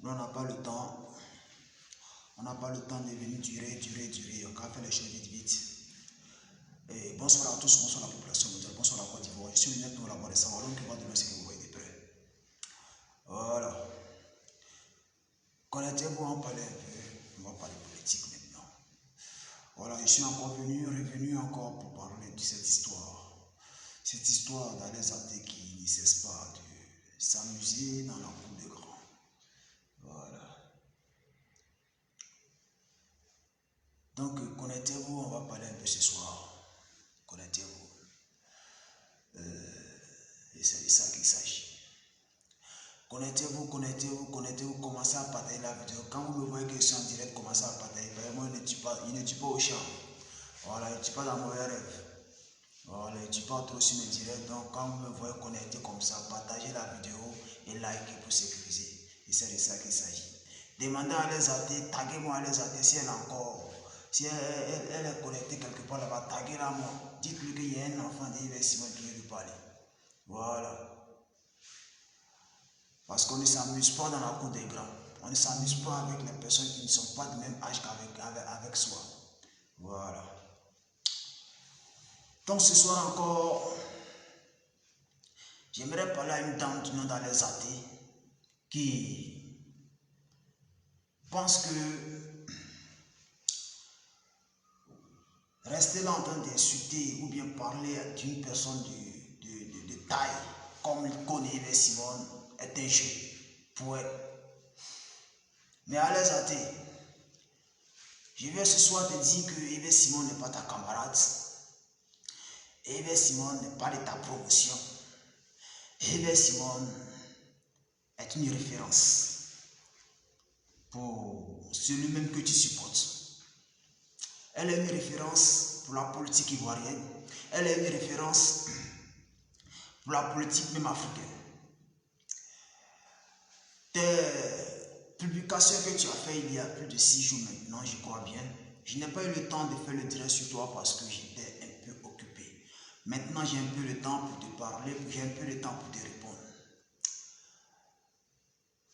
Nous, on n'a pas le temps. On n'a pas le temps de venir durer. On va faire les choses vite. Et bonsoir à tous, bonsoir à la population mondiale, bonsoir à la Côte d'Ivoire. Je suis une pour la voix de Saint-Wallon qui va demain ce que vous voyez de près. Voilà. Connectez-vous, on va parler un peu. On va parler politique maintenant. Voilà, je suis encore revenu encore pour parler de cette histoire. Cette histoire d'Alain Athé qui ne cesse pas de s'amuser dans la cour des grands. Voilà. Donc, connectez-vous, on va parler un peu ce soir. Connectez-vous. Et c'est de ça qu'il s'agit. Connectez-vous, commencez à partager la vidéo. Quand vous me voyez que je suis en direct, commencez à partager. Vraiment, il ne tue pas au champ. Voilà, il ne tue pas dans mauvais rêve. Voilà, il ne tue pas trop sur mes directs. Donc, quand vous me voyez connecté comme ça, partagez la vidéo et likez pour sécuriser. Et c'est de ça qu'il s'agit. Demandez à les athées, taguez-moi à les athées si elle est encore. Si elle est connectée quelque part là-bas, taguez-la moi. Dites-lui qu'il y a un enfant d'Yves Simon qui veut lui parler. Voilà. Parce qu'on ne s'amuse pas dans la cour des grands. On ne s'amuse pas avec les personnes qui ne sont pas du même âge qu'avec soi. Voilà. Donc ce soir encore, j'aimerais parler à une dame du nom d'Alain Athé qui pense que rester là en train d'insulter ou bien parler d'une personne de taille comme il connaît Yves Simon est un jeu pour elle. Mais Alain Athé, je viens ce soir te dire que Yves Simon n'est pas ta camarade. Yves Simon n'est pas de ta promotion. Yves Simon est une référence pour celui-même que tu supportes. Elle est une référence pour la politique ivoirienne. Elle est une référence pour la politique même africaine. Tes publications que tu as fait il y a plus de 6 jours maintenant, je crois bien, je n'ai pas eu le temps de faire le direct sur toi parce que j'étais un peu occupé. Maintenant, j'ai un peu le temps pour te parler, j'ai un peu le temps pour te répondre.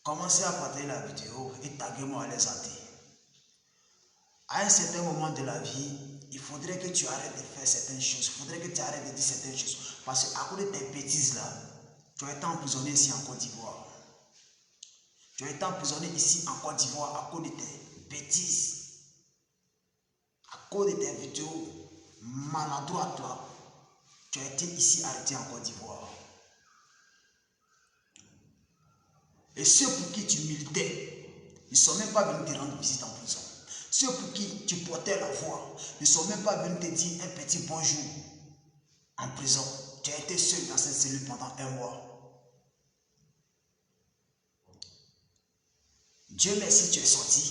Commencez à partager la vidéo et taguez-moi à les athées. À un certain moment de la vie, il faudrait que tu arrêtes de faire certaines choses. Il faudrait que tu arrêtes de dire certaines choses. Parce qu'à cause de tes bêtises là, tu as été emprisonné ici en Côte d'Ivoire. Tu as été emprisonné ici en Côte d'Ivoire à cause de tes bêtises. À cause de tes vidéos maladroites là. Tu as été ici arrêté en Côte d'Ivoire. Et ceux pour qui tu militais ne sont même pas venus te rendre visite en prison. Ceux pour qui tu portais la voix ne sont même pas venus te dire un petit bonjour en prison. Tu as été seul dans cette cellule pendant 1 mois. Dieu merci, tu es sorti.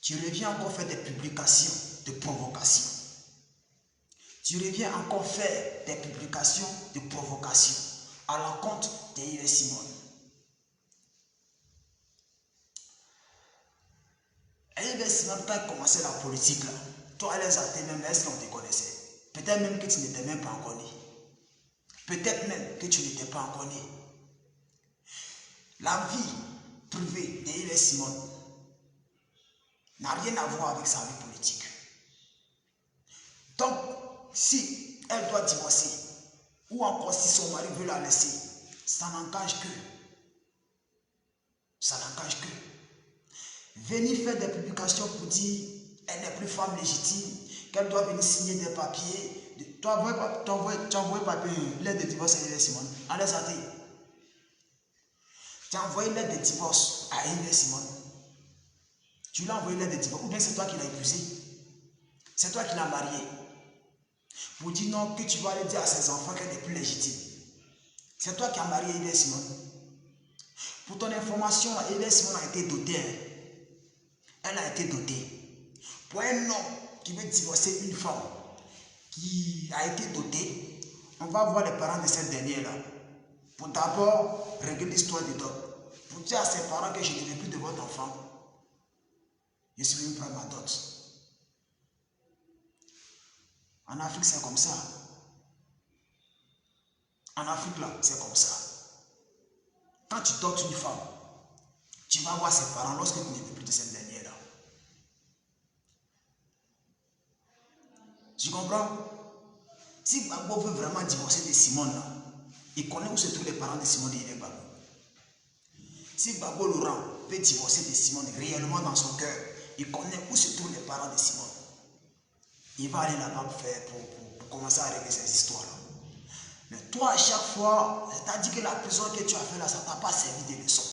Tu reviens encore faire des publications de provocation. Tu reviens encore faire des publications de provocation à l'encontre de Yves Simon. Yves Simon, quand il commençait la politique là, toi les athées même, est-ce qu'on te connaissait? Peut-être même que tu n'étais même pas encore né. Peut-être même que tu n'étais pas encore né. La vie privée de Yves Simon n'a rien à voir avec sa vie politique. Donc, si elle doit divorcer, ou encore si son mari veut la laisser, ça n'engage que. Ça n'engage que. Venir faire des publications pour dire qu'elle n'est plus femme légitime, qu'elle doit venir signer des papiers. Tu as envoyé papier, l'aide de divorce à Yves Simon. Allez, ça dit. Tu as envoyé l'aide de divorce à Yves Simon. Tu lui as envoyé l'aide de divorce, ou bien c'est toi qui l'as épousé. C'est toi qui l'as marié. Pour dire non, que tu vas aller dire à ses enfants qu'elle n'est plus légitime. C'est toi qui as marié Yves Simon. Pour ton information, Yves Simon a été dotée. Elle a été dotée. Pour un homme qui veut divorcer une femme qui a été dotée, on va voir les parents de cette dernière-là. Pour d'abord régler l'histoire du dot. Pour dire à ses parents que je ne veux plus de votre enfant, je suis venu prendre ma dot. En Afrique, c'est comme ça. En Afrique, là, c'est comme ça. Quand tu dotes une femme, Tu vas voir ses parents lorsque tu n'es plus de cette dernière-là. Tu comprends? Si Gbagbo veut vraiment divorcer de Simone, là, il connaît où se trouvent les parents de Simone et il est Gbagbo. Si Gbagbo Laurent veut divorcer de Simone réellement dans son cœur, il connaît où se trouvent les parents de Simone. Il va aller là-bas pour commencer à régler ces histoires-là. Mais toi, à chaque fois, c'est-à-dire que la prison que tu as fait là, ça ne t'a pas servi de leçon.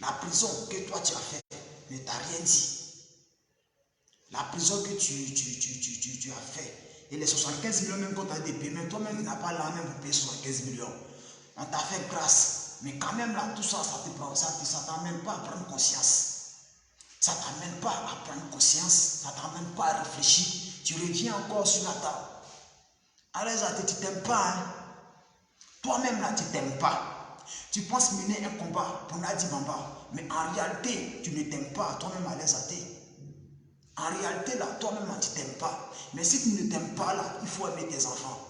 La prison que toi tu as fait ne t'a rien dit. La prison que tu as fait, et les 75 millions même qu'on t'a dit de payer, toi-même tu n'as pas l'argent pour payer 75 millions. On t'a fait grâce. Mais quand même là, tout ça, ça te prend, ça t'amène pas à prendre conscience. Ça t'amène pas à prendre conscience, ça t'amène pas à réfléchir. Tu reviens encore sur la table. Allez, tu t'aimes pas, hein? Toi-même là, tu t'aimes pas. Tu penses mener un combat pour Nadi Bamba, mais en réalité, tu ne t'aimes pas toi-même à l'aise à thé. En réalité, là, toi-même, tu ne t'aimes pas. Mais si tu ne t'aimes pas, là, il faut aimer tes enfants.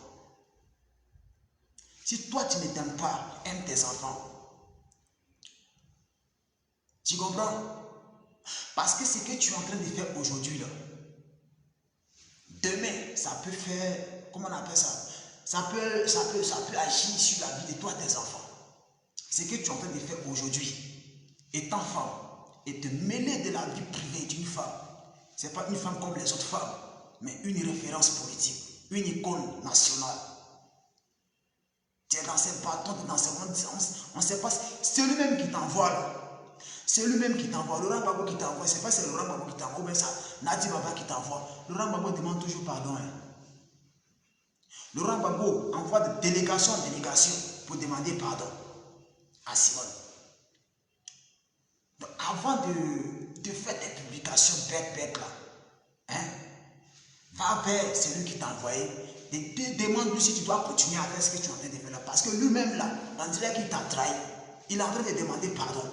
Si toi, tu ne t'aimes pas, aime tes enfants. Tu comprends? Parce que ce que tu es en train de faire aujourd'hui, là, demain, ça peut faire, comment on appelle ça? Ça peut agir sur la vie de toi et tes enfants. Ce que tu es en train de faire aujourd'hui, étant femme, et te mêler de la vie privée d'une femme, ce n'est pas une femme comme les autres femmes, mais une référence politique, une icône nationale. Tu es dans ces bâtons, tu es dans ces... On ne sait pas, c'est lui-même qui t'envoie là. C'est lui-même qui t'envoie. Laurent Gbagbo qui t'envoie. C'est pas c'est Laurent Gbagbo qui t'envoie, mais ça, Nadi Bamba qui t'envoie. Laurent Gbagbo demande toujours pardon. Hein. Laurent Gbagbo envoie de délégation en délégation pour demander pardon à Simone. Donc, avant de faire des publications bêtes là, hein, va vers celui qui t'a envoyé. Demande-lui si tu dois continuer à faire ce que tu es en train de faire là. Parce que lui-même là, on dirait qu'il t'a trahi. Il est en train de demander pardon.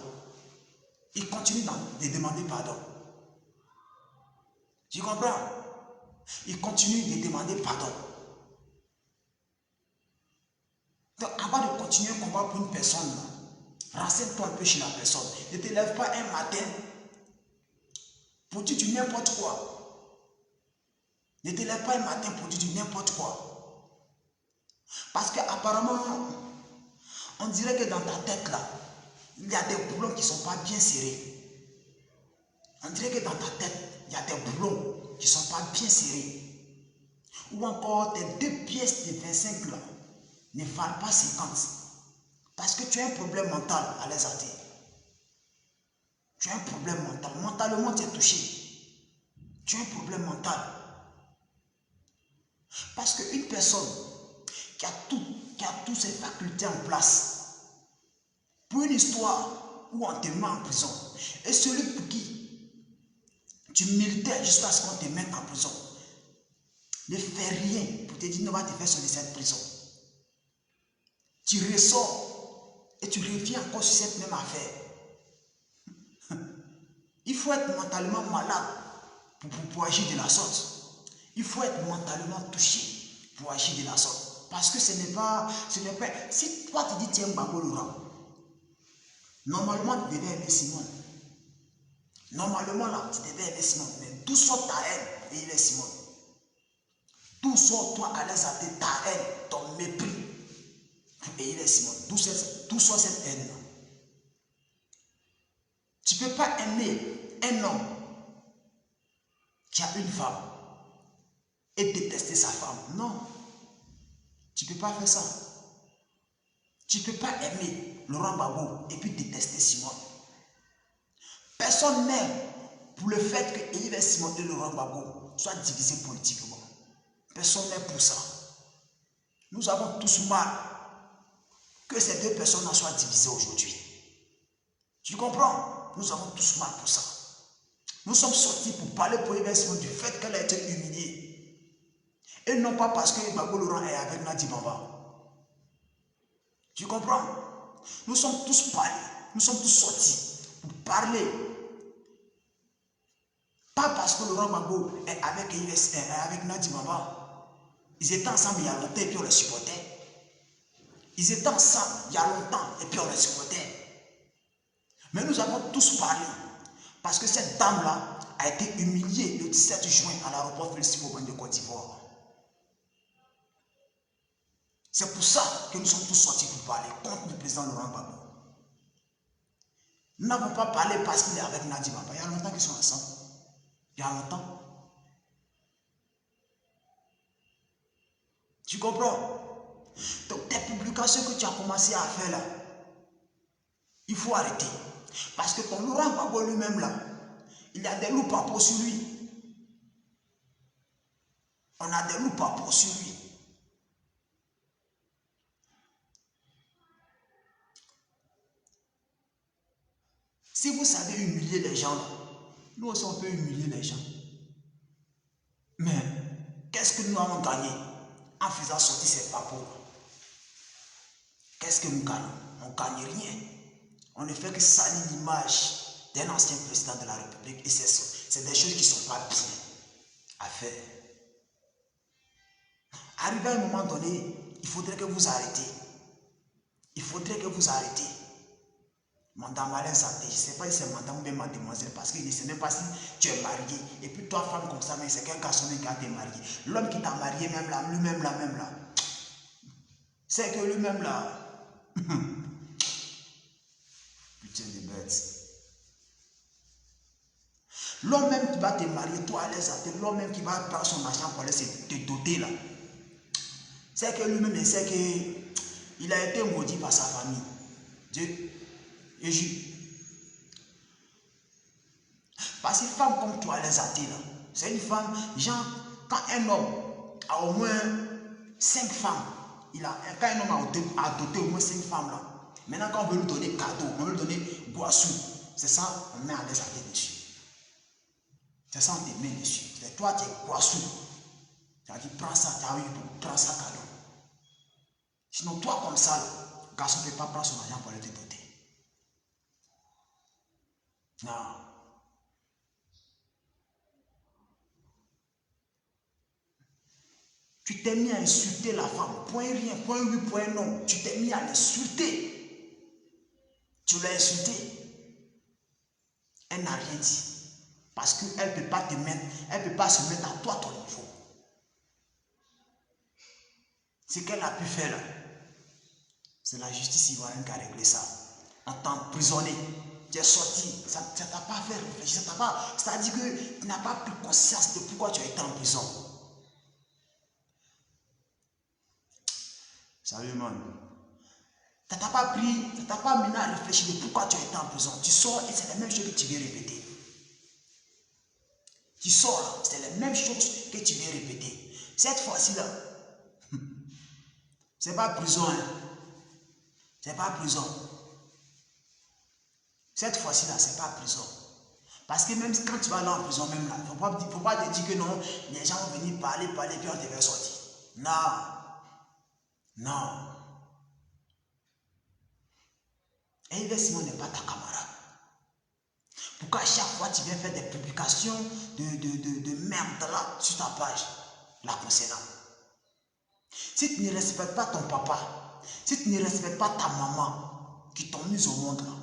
Il continue de demander pardon. Tu comprends? Il continue de demander pardon. Donc, avant de continuer un combat pour une personne, renseigne-toi un peu chez la personne. Ne te lève pas un matin pour dire du n'importe quoi. Ne te lève pas un matin pour dire du n'importe quoi. Parce qu'apparemment, on dirait que dans ta tête là, il y a des boulons qui ne sont pas bien serrés. On dirait que dans ta tête, il y a des boulons qui ne sont pas bien serrés. Ou encore tes 2 pièces de 25 là ne valent pas 50. Parce que tu as un problème mental à l'aise à terre. Tu as un problème mental. Mentalement, tu es touché. Tu as un problème mental. Parce qu'une personne qui a toutes ses facultés en place, pour une histoire où on te met en prison, et celui pour qui tu militais jusqu'à ce qu'on te mette en prison, ne fait rien pour te dire non, va te faire sortir de cette prison. Tu ressors et tu reviens encore sur cette même affaire. Il faut être mentalement malade pour agir de la sorte. Il faut être mentalement touché pour agir de la sorte. Parce que ce n'est pas... Si toi tu dis tiens Gbagbo Laurent, normalement tu devais aimer Simone. Normalement là, tu devais aimer Simone. Mais d'où sort ta haine et il est Simone? D'où sort toi à l'aise à ta haine, ton mépris et il est Simone? D'où sort cette haine-là? Tu ne peux pas aimer un homme qui a une femme et détester sa femme. Non. Tu ne peux pas faire ça. Tu ne peux pas aimer Laurent Gbagbo et puis détester Simone. Personne n'aime pour le fait que Yves Simone et Laurent Gbagbo soient divisés politiquement. Personne n'aime pour ça. Nous avons tous mal que ces 2 personnes soient divisées aujourd'hui. Tu comprends? Nous avons tous mal pour ça. Nous sommes sortis pour parler pour Yves Simone du fait qu'elle a été humiliée. Et non pas parce que Gbagbo Laurent est avec Nadi Bamba. Tu comprends? Nous sommes tous parlés. Nous sommes tous sortis pour parler. Pas parce que Laurent Gbagbo est avec Nadi Bamba. Ils étaient ensemble il y a longtemps et puis on les supportait. Ils étaient ensemble il y a longtemps et puis on les supportait. Mais nous avons tous parlé. Parce que cette dame-là a été humiliée le 17 juin à l'aéroport Félix Houphouët de Côte d'Ivoire. C'est pour ça que nous sommes tous sortis pour parler contre le président Laurent Gbagbo. Nous n'avons pas parlé parce qu'il est avec Nadi Baba. Il y a longtemps qu'ils sont ensemble. Il y a longtemps. Tu comprends? Donc tes publications que tu as commencé à faire là, il faut arrêter. Parce que ton Laurent Gbagbo lui-même là, il y a des loups à peau sur lui. On a des loups à peau sur lui. Si vous savez humilier les gens, nous aussi on peut humilier les gens. Mais qu'est-ce que nous allons gagner en faisant sortir ces papos? Qu'est-ce que nous gagnons? On ne gagne rien. On ne fait que salir l'image d'un ancien président de la République. Et c'est des choses qui ne sont pas bien à faire. Arrivé à un moment donné, il faudrait que vous arrêtez. Il faudrait que vous arrêtez. Madame Alain Santé, je ne sais pas si c'est madame ou bien mademoiselle, parce que je ne sais même pas si tu es marié. Et puis toi, femme comme ça, mais c'est qu'un garçon qui a été marié. L'homme qui t'a marié, même là, lui-même là, même là. C'est que lui-même là. Putain de bête. L'homme même qui va te marier, toi Alain Santé, l'homme même qui va prendre son argent pour aller te doter là. C'est que lui-même, il sait qu'il a été maudit par sa famille. Dieu. Et parce qu'une femme comme toi, les athées là, c'est une femme, genre, quand un homme a au moins 5 femmes, quand un homme a doté au moins 5 femmes là, maintenant quand on veut lui donner cadeau, on veut lui donner boisson, c'est ça, on met à les athées dessus. C'est ça, on te met dessus. C'est toi, tu es boisson. Tu as dit, prends ça, tu as eu, prends ça cadeau. Sinon, toi comme ça, le garçon ne peut pas prendre son argent pour aller te doter. Non. Tu t'es mis à insulter la femme. Point rien, point oui, point non. Tu t'es mis à l'insulter. Tu l'as insulté. Elle n'a rien dit. Parce qu'elle ne peut pas te mettre, elle ne peut pas se mettre à toi ton niveau. Ce qu'elle a pu faire là, c'est la justice ivoirienne qui a réglé ça. On t'a emprisonné. Tu es sorti. Ça ne t'a pas fait réfléchir. C'est-à-dire que tu n'as pas pris conscience de pourquoi tu as été en prison. Salut man. Ça ne t'a pas pris, ça ne t'a pas amené à réfléchir de pourquoi tu as été en prison. Tu sors et c'est la même chose que tu viens répéter. Tu sors là, c'est la même chose que tu viens répéter. Cette fois-ci là, c'est pas prison. Hein. C'est pas prison. Cette fois-ci là, c'est pas prison. Parce que même quand tu vas aller en prison, même là, il ne faut pas te dire que non, les gens vont venir parler, puis on te va sortir. Non. Non. Et Yves Simon n'est pas ta camarade. Pourquoi à chaque fois tu viens faire des publications de merde là sur ta page, la concernant? Si tu ne respectes pas ton papa, si tu ne respectes pas ta maman qui t'ont mis au monde là,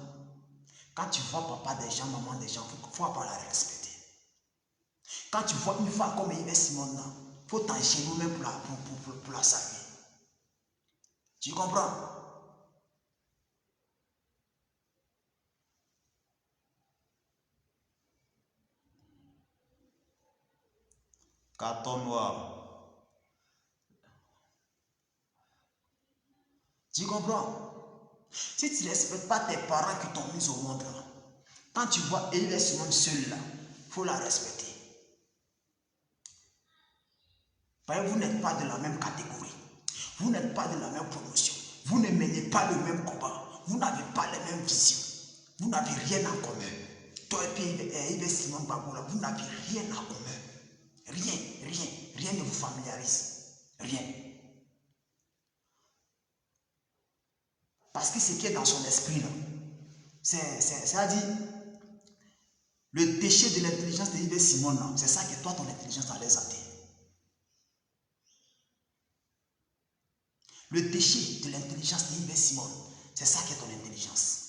quand tu vois papa des gens, maman des gens, il faut apprendre à la respecter. Quand tu vois une femme comme Yves Simon là, il faut t'enchaîner même pour la saluer. Tu comprends? Carton noir. Tu comprends? Si tu ne respectes pas tes parents qui t'ont mis au monde là, quand tu vois Yves Simon seul là, il faut la respecter. Parce que vous n'êtes pas de la même catégorie. Vous n'êtes pas de la même promotion. Vous ne menez pas le même combat. Vous n'avez pas les mêmes visions. Vous n'avez rien en commun. Toi et puis Yves Simon Gbagbo, vous n'avez rien en commun. Rien ne vous familiarise. Rien. Parce que ce qui est dans son esprit là, c'est-à-dire le déchet de l'intelligence de Yves Simon là, c'est ça que toi ton intelligence a les atteint. Le déchet de l'intelligence de Yves Simon, c'est ça qui est ton intelligence.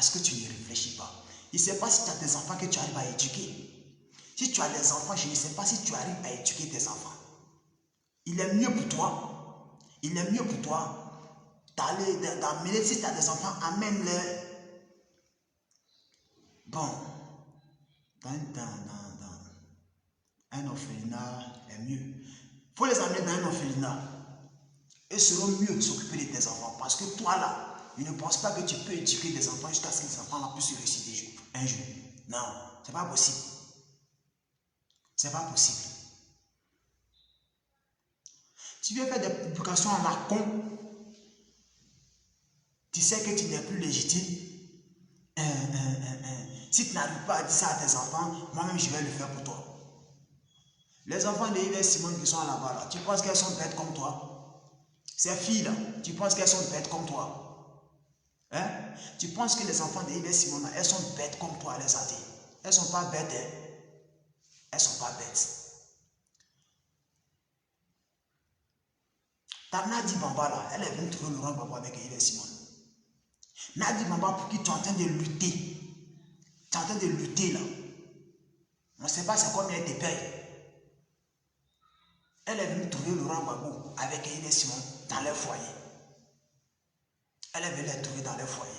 Parce que tu ne réfléchis pas. Il ne sait pas si tu as des enfants que tu arrives à éduquer. Si tu as des enfants, je ne sais pas si tu arrives à éduquer tes enfants. Il est mieux pour toi. Il est mieux pour toi d'amener, si tu as des enfants, amène-les. Bon, dans un orphelinat est mieux. Il faut les amener dans un orphelinat. Ils seront mieux de s'occuper de tes enfants. Parce que toi là, je ne pense pas que tu peux éduquer des enfants jusqu'à ce que les enfants là puissent réussir un jour. Non, c'est pas possible. C'est pas possible. Tu viens faire des publications en Macron. Tu sais que tu n'es plus légitime. Si tu n'arrives pas à dire ça à tes enfants, moi-même je vais le faire pour toi. Les enfants de Yves Simon qui sont là-bas, là, tu penses qu'elles sont bêtes comme toi? Ces filles-là, tu penses qu'elles sont bêtes comme toi? Hein? Tu penses que les enfants de Yves Simon, là, elles sont bêtes comme toi, les athées? Elles ne sont pas bêtes, hein? Elles ne sont pas bêtes. Ta Nadi Bamba, là, elle est venue trouver Laurent Gbagbo avec Yves Simon. Nadi Bamba, pour qui tu es en train de lutter. Tu es en train de lutter, là. On ne sait pas c'est combien elle te paye. Elle est venue trouver Laurent Gbagbo avec Yves Simon dans leur foyer. Elle est venue les trouver dans leur foyer.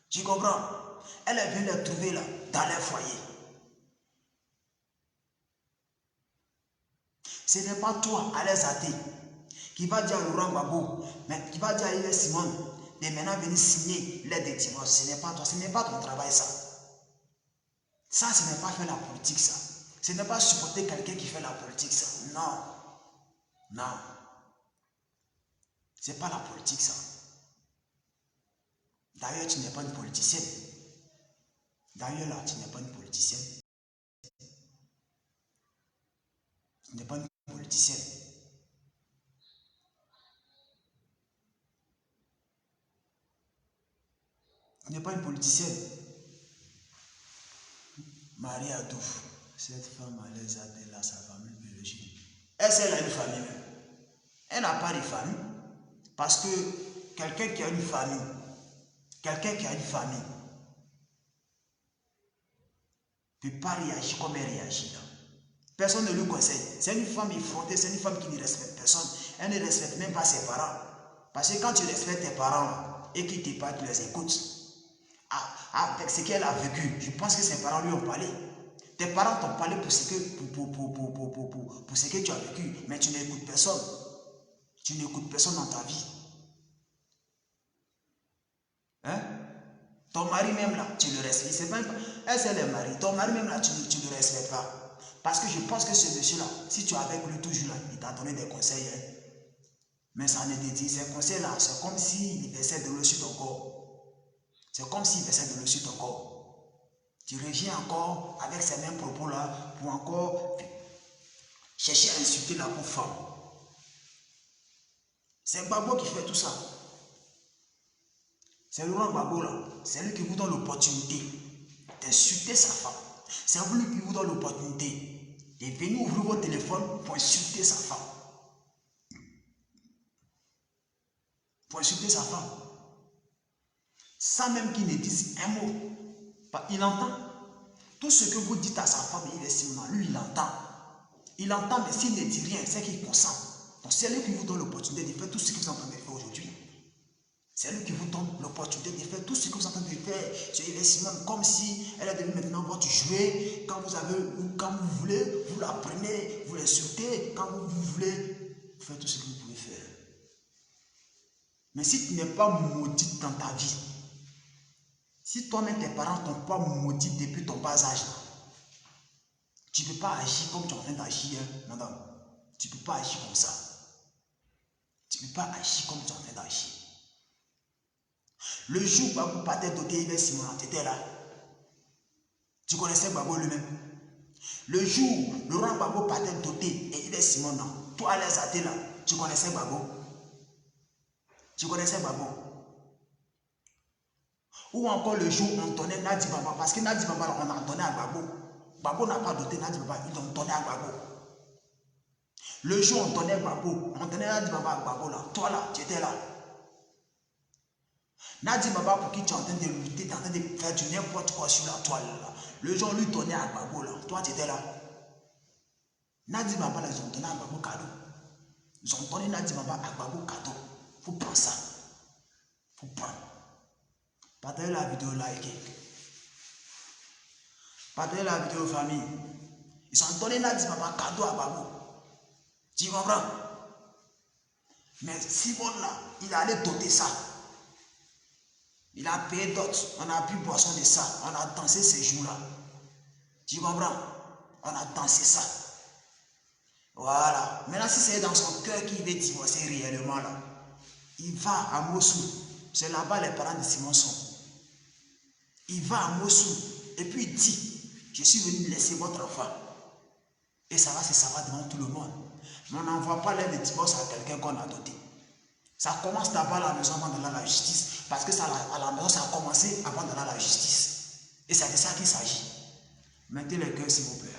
Tu comprends? Elle est venue les trouver là, dans leur foyer. Ce n'est pas toi, à les athées, qui va dire à Laurent Gbagbo, mais qui va dire à Yves Simon, de maintenant venir signer l'aide de divorce. Ce n'est pas toi, ce n'est pas ton travail ça. Ça, ce n'est pas faire la politique ça. Ce n'est pas supporter quelqu'un qui fait la politique ça. Non. Non. Ce n'est pas la politique ça. D'ailleurs, tu n'es pas une politicienne. D'ailleurs, là, tu n'es pas une politicienne. Tu n'es pas une politicienne. Tu n'es pas une politicienne. Marie Adouf, cette femme à l'aise à sa famille biologique. Elle a une famille même. Elle n'a pas de famille. Parce que quelqu'un qui a une famille, ne peut pas réagir comme elle réagit là. Personne ne lui conseille. C'est une femme effrontée, c'est une femme qui ne respecte personne. Elle ne respecte même pas ses parents. Parce que quand tu respectes tes parents et qu'ils te parlent, tu les écoutes. Avec ce qu'elle a vécu, je pense que ses parents lui ont parlé. Tes parents t'ont parlé pour ce que tu as vécu, mais tu n'écoutes personne. Tu n'écoutes personne dans ta vie. Hein? Ton mari même là, tu le respectes. C'est pas elle, c'est le mari. Ton mari même là, tu ne le respectes pas. Parce que je pense que ce monsieur là, si tu es avec lui toujours là, il t'a donné des conseils. Hein? Mais ça ne te dit, ces conseils là, c'est comme s'il versait de l'eau sur ton corps. C'est comme s'il versait de l'eau sur ton corps. Tu reviens encore avec ces mêmes propos là pour encore chercher à insulter la pauvre femme. C'est Gbagbo qui fait tout ça. C'est Laurent Gbagbo là. C'est lui qui vous donne l'opportunité d'insulter sa femme. C'est lui qui vous donne l'opportunité de venir ouvrir votre téléphone pour insulter sa femme. Pour insulter sa femme. Sans même qu'il ne dise un mot. Il entend. Tout ce que vous dites à sa femme, il est seulement. Lui, il entend. Il entend, mais s'il ne dit rien, c'est qu'il consent. Donc c'est lui qui vous donne l'opportunité de faire tout ce que vous êtes en train de faire aujourd'hui. C'est lui qui vous donne l'opportunité de faire tout ce que vous êtes en train de faire sur Yves Simon, comme si elle est devenue maintenant votre jouet. Quand vous voulez, vous la prenez, vous l'insultez. Quand vous voulez, vous faites tout ce que vous pouvez faire. Mais si tu n'es pas maudit dans ta vie, si toi-même tes parents ne t'ont pas maudit depuis ton bas âge, tu ne peux pas agir comme tu es en train d'agir, hein, madame. Tu ne peux pas agir comme ça. Tu ne peux pas agir comme tu es en train d'agir. Le jour où Gbagbo partait doter Yves Simon, tu étais là. Tu connaissais Gbagbo lui-même. Le jour où Laurent Gbagbo partait doter et Yves Simon, toi les athées là, tu connaissais Gbagbo. Tu connaissais Gbagbo. Ou encore le jour où on donnait Nadi Bamba, parce que Nadi Bamba, on a donné à Gbagbo. Gbagbo n'a pas doté Nadi Bamba, ils ont donné à Gbagbo. Le jour où on donnait Gbagbo, on donnait Nadi Bamba à Gbagbo là, toi là, tu étais là. Nadi Baba, pour qui tu es en train de lutter, tu es en train de faire du n'importe quoi sur la toile. Là. Le jour lui donnait à Gbagbo, là. Toi, tu étais là. Nadi Baba, là, ils ont donné à Gbagbo cadeau. Ils ont donné Nadi Baba à Gbagbo cadeau. Il faut prendre ça. Il faut prendre. Partagez la vidéo, likez. Partagez la vidéo, famille. Ils ont donné Nadi Baba cadeau à Gbagbo. Tu comprends? Mais Simon, là, il allait doter ça. Il a payé d'autres. On a bu boisson de ça. On a dansé ces jours-là. Tu comprends? On a dansé ça. Voilà. Maintenant, si c'est dans son cœur qu'il veut divorcer réellement, là, il va à Mossou. C'est là-bas les parents de Simon sont. Il va à Mossou. Et puis il dit, je suis venu laisser votre enfant. Et ça va se savoir devant tout le monde. Mais on n'envoie pas l'aide de divorce à quelqu'un qu'on a doté. Ça commence d'abord à la maison avant d'aller à la justice. Parce que ça, à la maison, ça a commencé avant d'aller à la justice. Et c'est de ça qu'il s'agit. Mettez le cœur, s'il vous plaît.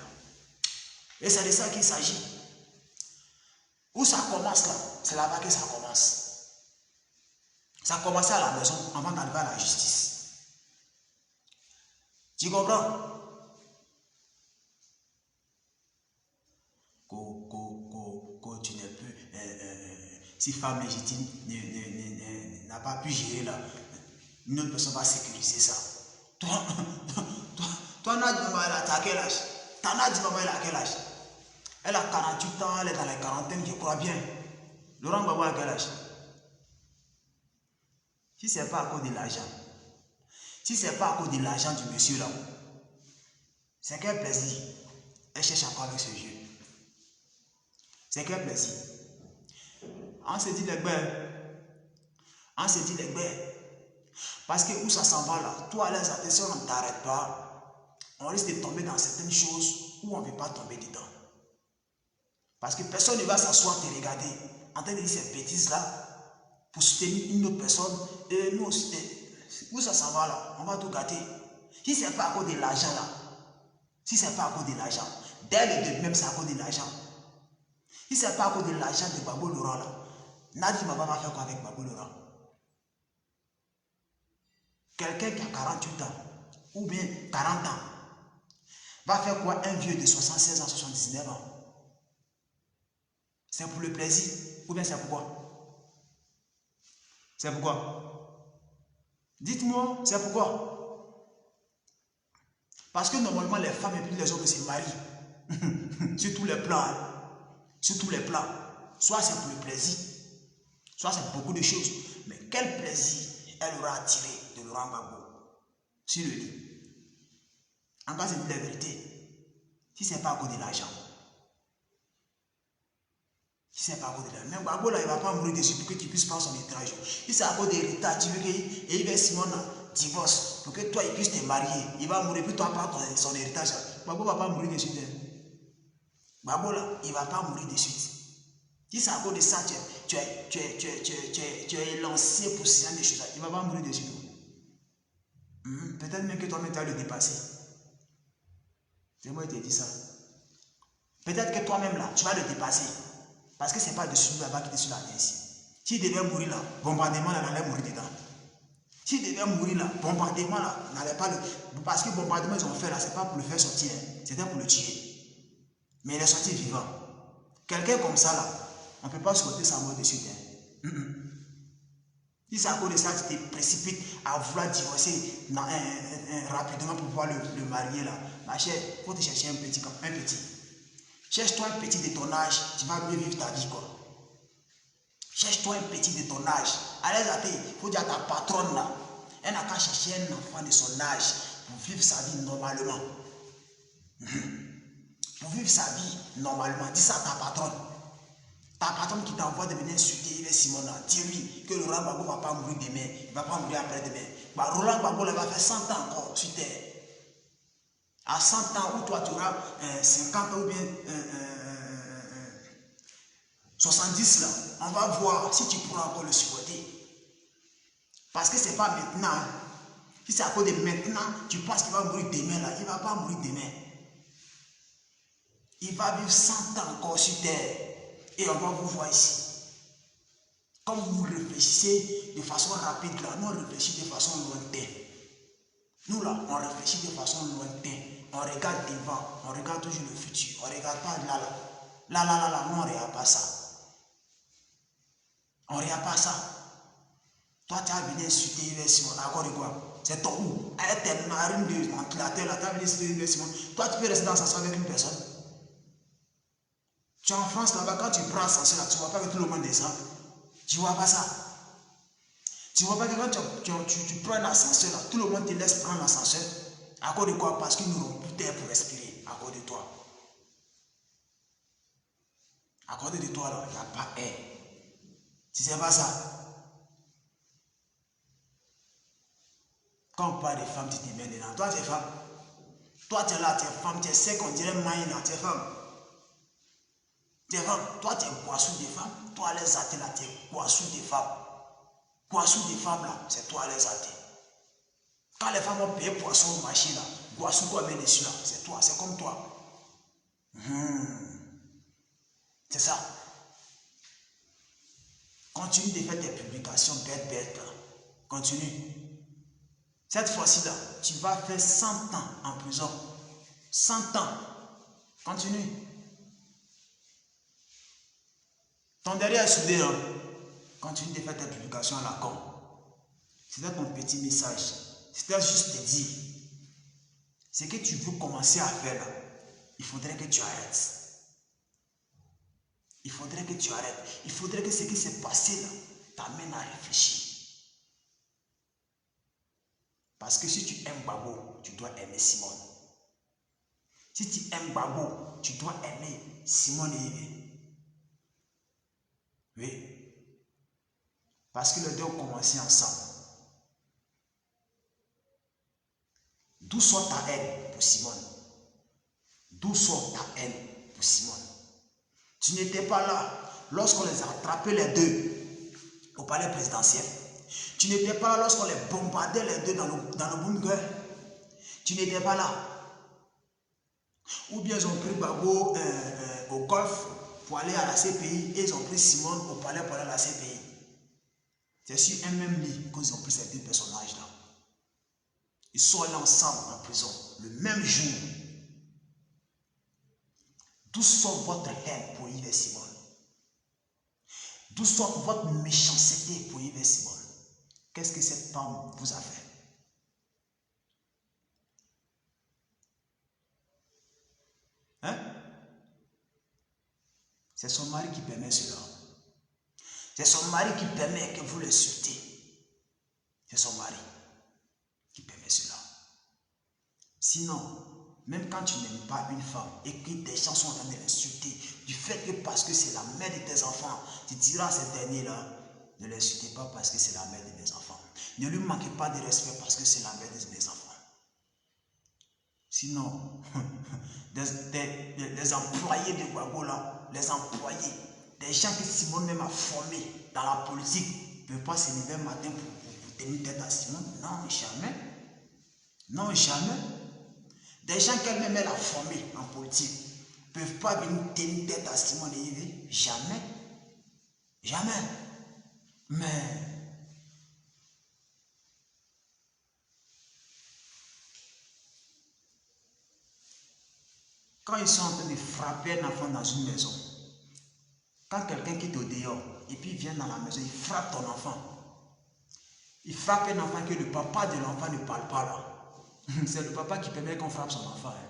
Et c'est de ça qu'il s'agit. Où ça commence là? C'est là-bas que ça commence. Ça a commencé à la maison avant d'arriver à la justice. Tu comprends? Tu n'es plus... si femme légitime n'a pas pu gérer là, une autre personne va sécuriser ça. Toi, Nadi Baba, elle a quel âge? Ta Nadi Baba, elle a quel âge? Elle a 48 ans, elle est dans les quarantaines, je crois bien. Laurent Gbagbo a quel âge? Si ce n'est pas à cause de l'argent, si ce n'est pas à cause de l'argent du monsieur là, c'est quel plaisir? Elle cherche encore avec ce jeu. C'est quel plaisir? On se dit les bêtes. On se dit les bêtes. Parce que où ça s'en va là, toi les attentions, on ne t'arrête pas. On risque de tomber dans certaines choses où on ne veut pas tomber dedans. Parce que personne ne va s'asseoir te regarder en train de dire ces bêtises là pour soutenir une autre personne. Et nous aussi, où ça s'en va là, on va tout gâter. Si ce n'est pas à cause de l'argent là, si ce n'est pas à cause de l'argent, dès le début même c'est à cause de l'argent. Si ce n'est pas à cause de l'argent de Gbagbo Laurent là, Nadi Baba va faire quoi avec Gbagbo Laurent? Quelqu'un qui a 48 ans ou bien 40 ans va faire quoi un vieux de 76 ans, 79 ans? C'est pour le plaisir ou bien c'est pourquoi? C'est pourquoi? Dites-moi, c'est pourquoi? Parce que normalement les femmes et puis les hommes se marient sur tous les plans. Hein? Sur tous les plans. Soit c'est pour le plaisir, soit c'est beaucoup de choses. Mais quel plaisir elle aura attiré de Laurent Gbagbo sur le lit? En cas, c'est la vérité. Si ce n'est pas à cause de l'argent. Si ce n'est pas à cause de l'argent. Même Gbagbo là, il ne va pas mourir dessus pour que tu puisses prendre son héritage. Si c'est à cause de l'héritage, tu veux qu'il Simon divorce pour que toi il puisse te marier. Il va mourir, puis toi prends son héritage. Gbagbo ne va pas mourir dessus. Gbagbo là, il ne va pas mourir de suite. Si c'est à cause de ça, tu es lancé pour ce genre de choses, il ne va pas mourir de suite. Peut-être même que toi-même tu vas le dépasser. C'est moi qui te dis ça. Peut-être que toi-même là, tu vas le dépasser. Parce que ce n'est pas dessus là-bas qui est sur la terre ici. S'il devait mourir là, bombardement là, il allait mourir dedans. S'il devait mourir là, bombardement là, n'allait pas le. Parce que bombardement ils ont fait là, ce n'est pas pour le faire sortir, c'était pour le tuer. Mais il est sorti vivant. Quelqu'un comme ça là, on ne peut pas souhaiter sa mort de suite. Si c'est à cause de ça que tu te précipites à vouloir divorcer rapidement pour pouvoir le marier là, ma chère, il faut te chercher un petit. Cherche-toi un petit de ton âge, tu vas mieux vivre ta vie quoi. Cherche-toi un petit de ton âge. Allez à il faut dire à ta patronne là, elle n'a qu'à chercher un enfant de son âge pour vivre sa vie normalement. Pour vivre sa vie normalement, dis ça à ta patronne. Ta patronne qui t'envoie de venir insulter Yves Simon, dis-lui que Laurent Gbagbo ne va pas mourir demain, il ne va pas mourir après-demain. Laurent Gbagbo va faire 100 ans encore sur terre. À 100 ans où toi tu auras 50 ans ou bien 70 là, on va voir si tu pourras encore le supporter. Parce que ce n'est pas maintenant. Si c'est à cause de maintenant, tu penses qu'il va mourir demain là, il ne va pas mourir demain. Il va vivre 100 ans encore sur terre. Et on va vous voir ici. Comme vous réfléchissez de façon rapide, là, nous on réfléchit de façon lointaine. Nous là, on réfléchit de façon lointaine. On regarde devant, on regarde toujours le futur. On ne regarde pas là, là. Non, on ne regarde pas ça. On ne regarde pas ça. Toi, tu as venu insulter Yves Simon. D'accord de quoi? C'est ton où? Elle est tellement narine de ventilateur là, tu as venu insulter Yves Simon. Toi, tu peux rester dans l'ascenseur avec une personne. Tu es en France là-bas, quand tu prends l'ascenseur là, tu ne vois pas que tout le monde descend. Tu ne vois pas ça. Tu ne vois pas que quand tu prends l'ascenseur là, tout le monde te laisse prendre l'ascenseur. À cause de quoi? Parce qu'ils n'auront plus d'air pour respirer. À cause de toi. À cause de toi là, il n'y a pas air. Tu ne sais pas ça. Quand on parle des femmes, tu te mets dedans. Toi, tu es femme. Toi, tu es là, tu es femme. Tu es sec, on dirait maïna, tu es femme. Tu es femme. Toi, tu es poisson des femmes. Toi, les athées là, tu es poisson des femmes. Poisson des femmes là, c'est toi les athées. Quand les femmes ont payé poisson au marché là, poisson qu'on met dessus là, c'est toi, c'est comme toi. C'est ça. Continue de faire tes publications bêtes là. Continue. Cette fois-ci là, tu vas faire 100 ans en prison. 100 ans. Continue. Ton derrière est soudé, hein. Continue de faire tes publications à la con. C'était ton petit message. C'était juste te dire. Ce que tu veux commencer à faire là, il faudrait que tu arrêtes. Il faudrait que tu arrêtes. Il faudrait que ce qui s'est passé là t'amène à réfléchir. Parce que si tu aimes Babo, tu dois aimer Simone. Si tu aimes Babo, tu dois aimer Simone et Yves. Oui. Parce que les deux ont commencé ensemble. D'où sort ta haine pour Simone? D'où sort ta haine pour Simone? Tu n'étais pas là lorsqu'on les a attrapés les deux au palais présidentiel. Tu n'étais pas là lorsqu'on les bombardait les deux dans le bunker. Tu n'étais pas là. Ou bien ils ont pris Babo au golf pour aller à la CPI et ils ont pris Simone au palais pour aller à la CPI. C'est sur un même lit qu'ils ont pris ces deux personnages-là. Ils sont allés ensemble en prison le même jour. D'où sort votre haine pour Yves Simone? D'où sort votre méchanceté pour Yves Simone? Qu'est-ce que cette femme vous a fait? Hein? C'est son mari qui permet cela. C'est son mari qui permet que vous l'insultez. C'est son mari qui permet cela. Sinon, même quand tu n'aimes pas une femme et que des gens sont en train de l'insulter, du fait que parce que c'est la mère de tes enfants, tu diras à cette dernier-là, ne l'insultez pas parce que c'est la mère de mes enfants. Ne lui manquez pas de respect parce que c'est la mère de mes enfants. Sinon, les employés de Babo là, les employés, des gens que Simone même a formés dans la politique, ne peuvent pas se lever un matin pour tenir tête à Simone. Non, jamais. Non, jamais. Des gens qu'elle-même elle a formés en politique ne peuvent pas venir tenir tête à Simone et Yves. Jamais. Jamais. Mais quand ils sont en train de frapper un enfant dans une maison, quand quelqu'un quitte au dehors et puis vient dans la maison, il frappe ton enfant. Il frappe un enfant que le papa de l'enfant ne parle pas là. C'est le papa qui permet qu'on frappe son enfant. Hein.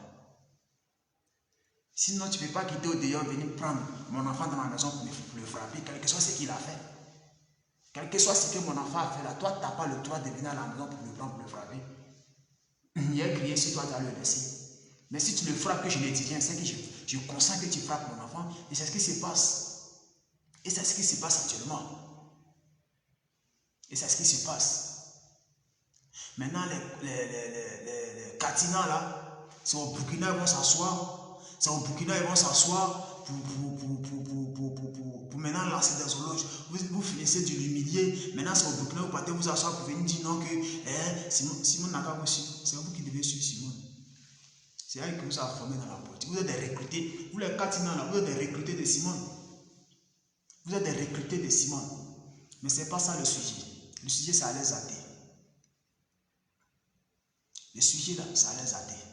Sinon, tu ne peux pas quitter au dehors, venir prendre mon enfant dans la maison pour le frapper, quel que soit ce qu'il a fait. Quel que soit ce que mon enfant a fait là, toi, tu n'as pas le droit de venir à la maison pour le prendre, pour le frapper. Il a crié si toi, tu as le laisser. Mais si tu le frappes, que je ne dis rien, c'est que je consens que tu frappes mon enfant, et c'est ce qui se passe. Et c'est ce qui se passe actuellement. Et c'est ce qui se passe. Maintenant, les Katina là, c'est au Burkina, ils vont s'asseoir. C'est au Burkina, ils vont s'asseoir pour maintenant lancer des zoologes. Vous finissez de l'humilier. Maintenant, c'est au Burkina, vous partez vous asseoir pour venir dire non que Simone n'a pas reçu. C'est vous qui devez suivre Simone. C'est elle qui vous a formé dans la politique. Vous êtes des recrutés. Vous les Katina là, vous êtes des recrutés de Simone. Vous êtes des recrutés de Simone. Mais ce n'est pas ça le sujet. Le sujet, c'est à les athées. Le sujet là, c'est à les athées.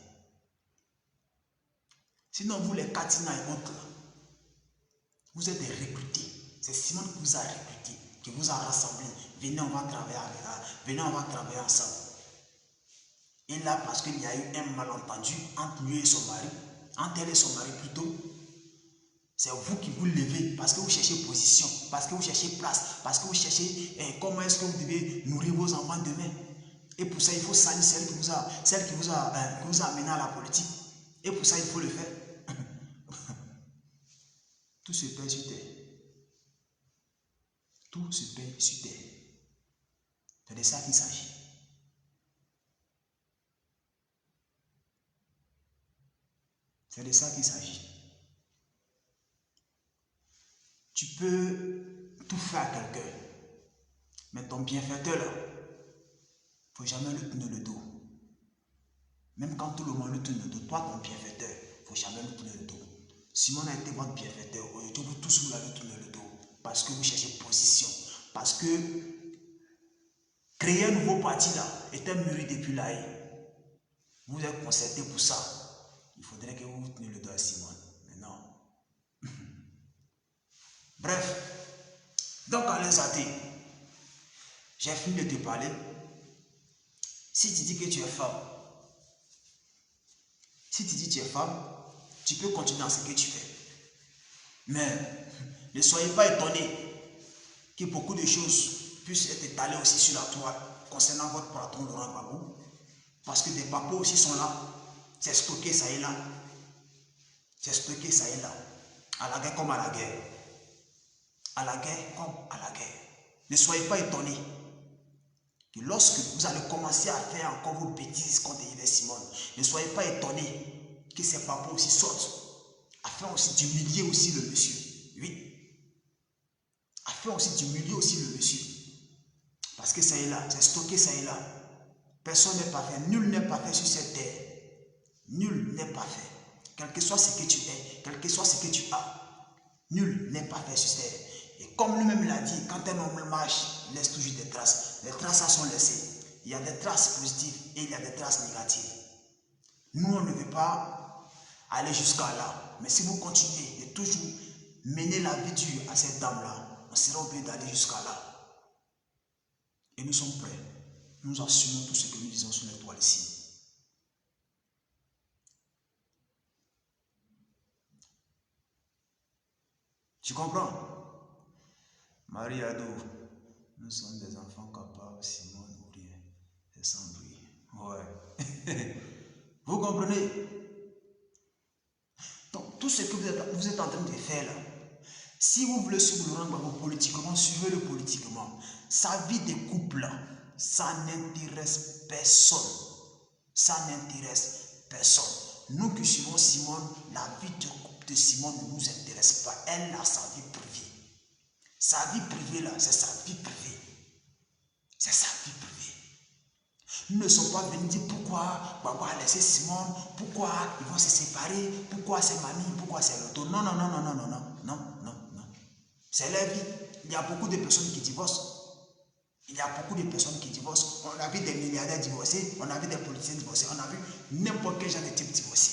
Sinon, vous les Katina et autres, vous êtes des recrutés. C'est Simone qui vous a recruté, qui vous a rassemblé. Venez, on va travailler avec elle. Venez, on va travailler ensemble. Et là, parce qu'il y a eu un malentendu entre lui et son mari, entre elle et son mari plutôt, c'est vous qui vous levez parce que vous cherchez position, parce que vous cherchez place, parce que vous cherchez comment est-ce que vous devez nourrir vos enfants demain. Et pour ça, il faut salir celle qui vous a amené à la politique. Et pour ça, il faut le faire. Tout se paye sur terre. Tout se paye sur terre. C'est de ça qu'il s'agit. C'est de ça qu'il s'agit. Tu peux tout faire à quelqu'un, mais ton bienfaiteur là, il ne faut jamais lui tourner le dos. Même quand tout le monde lui tourne le dos, toi ton bienfaiteur, il ne faut jamais lui tourner le dos. Simon a été votre bienfaiteur, aujourd'hui vous tous vous l'avez tourné le dos, parce que vous cherchez position, parce que créer un nouveau parti là était mûri depuis là. Vous êtes concerté pour ça. Il faudrait que vous teniez le dos à Simon. Mais non. Bref. Donc, à les athées, j'ai fini de te parler. Si tu dis que tu es femme, si tu dis que tu es femme, tu peux continuer dans ce que tu fais. Mais ne soyez pas étonnés que beaucoup de choses puissent être étalées aussi sur la toile concernant votre patron Laurent Gbagbo. Parce que des papos aussi sont là. C'est stocké ça et là. C'est stocké ça et là. À la guerre comme à la guerre. À la guerre comme à la guerre. Ne soyez pas étonnés que lorsque vous allez commencer à faire encore vos bêtises contre Yves Simon, ne soyez pas étonnés que ces papos aussi sortent afin aussi d'humilier aussi le monsieur. Oui. Afin aussi d'humilier aussi le monsieur. Parce que ça est là, c'est stocké ça est là. Personne n'est parfait, nul n'est parfait sur cette terre. Nul n'est parfait. Quel que soit ce que tu es, quel que soit ce que tu as, nul n'est parfait sur cette terre. Et comme lui-même l'a dit, quand un homme marche, il laisse toujours des traces. Les traces sont laissées. Il y a des traces positives et il y a des traces négatives. Nous, on ne veut pas aller jusqu'à là. Mais si vous continuez de toujours mener la vie dure à cette dame-là, on sera obligé d'aller jusqu'à là. Et nous sommes prêts. Nous assumons tout ce que nous disons sur l'étoile ici. Tu comprends? Marie-Ado, nous sommes des enfants capables, Simon ou rien. C'est sans bruit. Ouais. Vous comprenez? Donc, tout ce que vous êtes en train de faire là, si vous voulez suivre Laurent Gbagbo politiquement, suivez-le politiquement. Sa vie de couple là, ça n'intéresse personne. Ça n'intéresse personne. Nous qui suivons Simon, la vie de couple de Simon ne nous intéresse pas. Elle a sa vie privée. Sa vie privée là, c'est sa vie privée. C'est sa vie privée. Nous ne sommes pas venus dire pourquoi Gbagbo a laissé Simon, pourquoi ils vont se séparer, pourquoi c'est mamie, pourquoi c'est l'auto. Non, non, non, non, non, non, non, non, non, non. C'est la vie. Il y a beaucoup de personnes qui divorcent. Il y a beaucoup de personnes qui divorcent. On a vu des milliardaires divorcés, on a vu des politiciens divorcés, on a vu n'importe quel genre de type divorcé.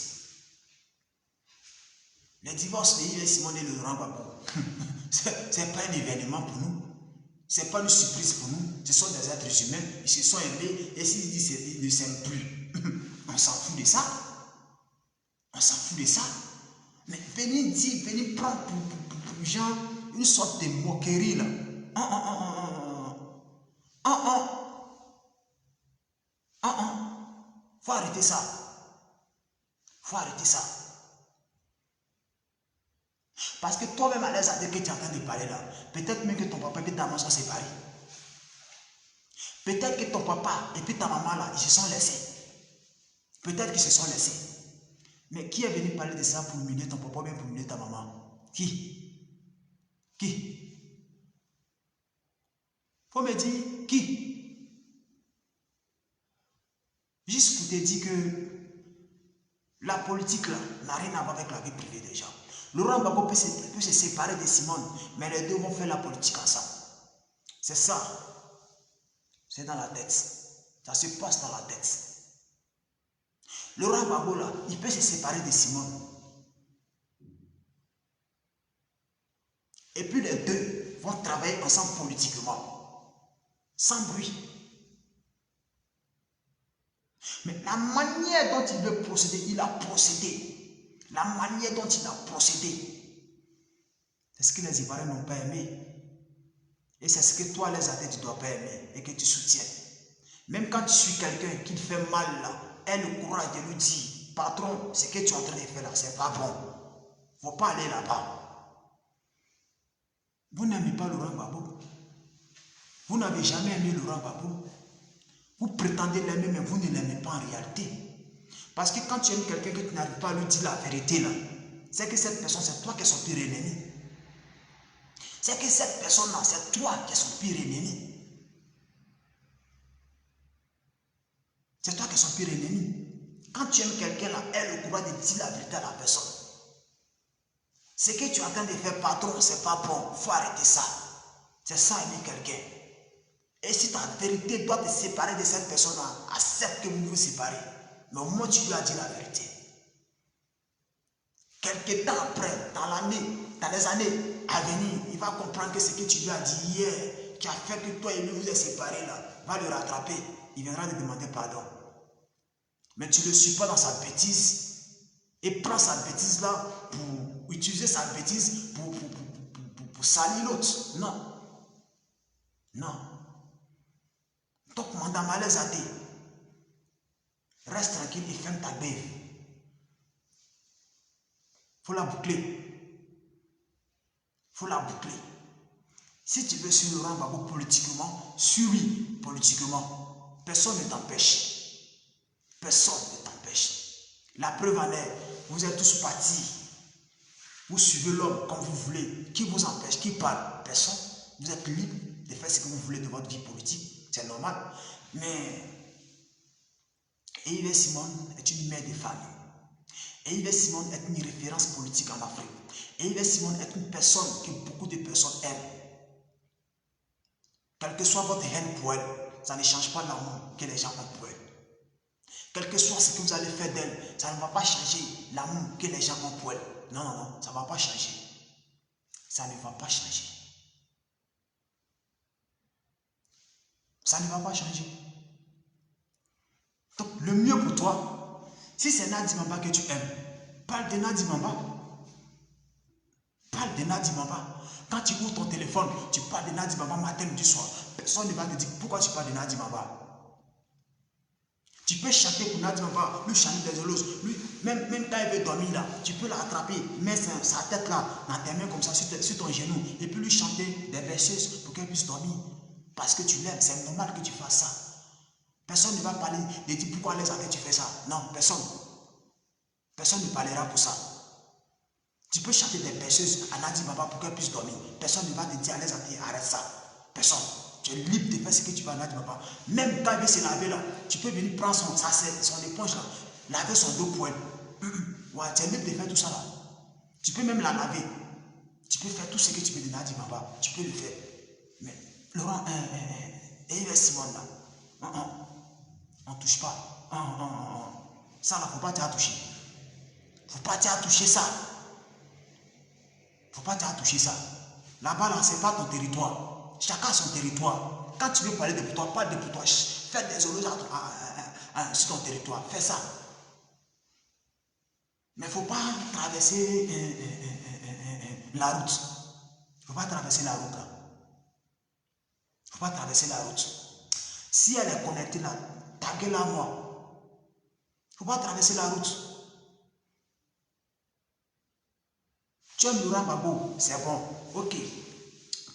Les divorces de Yves Simon et Laurent Gbagbo, c'est pas un événement pour nous. C'est pas une surprise pour nous. Ce sont des êtres humains, ils se sont aimés et s'ils disent qu'ils ne s'aiment plus, on s'en fout de ça. On s'en fout de ça. Mais venir dire, venir prendre pour genre une sorte de moquerie là. Faut arrêter ça. Faut arrêter ça. Parce que toi-même, à l'aise à dire que tu es en train de parler là, peut-être même que ton papa et ta maman sont séparés. Peut-être que ton papa et puis ta maman là, ils se sont laissés. Peut-être qu'ils se sont laissés. Mais qui est venu parler de ça pour humilier ton papa ou bien pour humilier ta maman? Qui? Qui? Faut me dire qui? Juste pour te dire que la politique là n'a rien à voir avec la vie privée des gens. Laurent Gbagbo peut se séparer de Simone, mais les deux vont faire la politique ensemble. C'est ça. C'est dans la tête. Ça se passe dans la tête. Laurent Gbagbo, là, il peut se séparer de Simone. Et puis les deux vont travailler ensemble politiquement. Sans bruit. Mais la manière dont il veut procéder, il a procédé. La manière dont il a procédé, c'est ce que les Ivoiriens n'ont pas aimé. Et c'est ce que toi, les athées, tu ne dois pas aimer et que tu soutiens. Même quand tu suis quelqu'un qui te fait mal là, aie le courage de lui dire, patron, ce que tu es en train de faire là, c'est pas bon. Il ne faut pas aller là-bas. Vous n'aimez pas Laurent Gbagbo. Vous n'avez jamais aimé Laurent Gbagbo. Vous prétendez l'aimer, mais vous ne l'aimez pas en réalité. Parce que quand tu aimes quelqu'un que tu n'arrives pas à lui dire la vérité là, c'est que cette personne, c'est toi qui es son pire ennemi. C'est que cette personne-là, c'est toi qui es son pire ennemi. C'est toi qui es son pire ennemi. Quand tu aimes quelqu'un là, aie le courage de dire la vérité à la personne. Ce que tu es en train de faire, patron, c'est pas bon. Il faut arrêter ça. C'est ça, aimer quelqu'un. Et si ta vérité doit te séparer de cette personne-là, accepte que vous vous séparez. Mais au moins, tu lui as dit la vérité. Quelque temps après, dans les années à venir, il va comprendre que ce que tu lui as dit hier, qui a fait que toi et lui vous êtes séparés là, va le rattraper. Il viendra te demander pardon. Mais tu ne le suis pas dans sa bêtise et prends sa bêtise là pour utiliser sa bêtise pour salir l'autre. Non. Non. Donc, madame malaise à dire, reste tranquille et ferme ta bête. Faut la boucler. Faut la boucler. Si tu veux suivre Laurent Gbagbo politiquement, suis-lui politiquement. Personne ne t'empêche. Personne ne t'empêche. La preuve en est, vous êtes tous partis. Vous suivez l'homme comme vous voulez. Qui vous empêche? Qui parle? Personne. Vous êtes libre de faire ce que vous voulez de votre vie politique. C'est normal. Mais Yves Simon est une mère de famille. Yves Simon est une référence politique en Afrique. Yves Simon est une personne que beaucoup de personnes aiment. Quelle que soit votre haine pour elle, ça ne change pas l'amour que les gens ont pour elle. Quel que soit ce que vous allez faire d'elle, ça ne va pas changer l'amour que les gens ont pour elle. Non, non, non, ça ne va pas changer. Ça ne va pas changer. Ça ne va pas changer. Donc, le mieux pour toi, si c'est Nadi Mamba que tu aimes, parle de Nadi Mamba. Parle de Nadi Mamba. Quand tu ouvres ton téléphone, tu parles de Nadi Mamba matin, du soir. Personne ne va te dire pourquoi tu parles de Nadi Mamba. Tu peux chanter pour Nadi Mamba, lui chanter des olos. Lui, même quand il veut dormir là, tu peux l'attraper, mettre sa tête là, dans tes mains comme ça, sur ton genou, et puis lui chanter des versets pour qu'elle puisse dormir. Parce que tu l'aimes, c'est normal que tu fasses ça. Personne ne va parler de dire pourquoi les athées tu fais ça. Non, personne. Personne ne parlera pour ça. Tu peux chanter des berceuses à Nadi Mamba pour qu'elle puisse dormir. Personne ne va te dire à les athées, arrête ça. Personne. Tu es libre de faire ce que tu veux à Nadi Mamba. Même quand il veut se laver là, tu peux venir prendre son éponge là, laver son dos pour elle. Ouais, tu es libre de faire tout ça là. Tu peux même la laver. Tu peux faire tout ce que tu veux de Nadi Mamba. Tu peux le faire. Mais Laurent, et Yves Simon là, on ne touche pas. Ça là, il ne faut pas t'y toucher. Il ne faut pas t'y toucher ça. Il ne faut pas t'y toucher ça. Là-bas, là, ce n'est pas ton territoire. Chacun a son territoire. Quand tu veux parler de pour toi, parle de pour toi. Fais des zoologies sur ton territoire. Fais ça. Mais il ne faut pas traverser la route. Il ne faut pas traverser la route là. Il ne faut pas traverser la route. Si elle est connectée là, taguez-la moi. Il ne faut pas traverser la route. Tu aimes Laurent Gbagbo, c'est bon. Ok.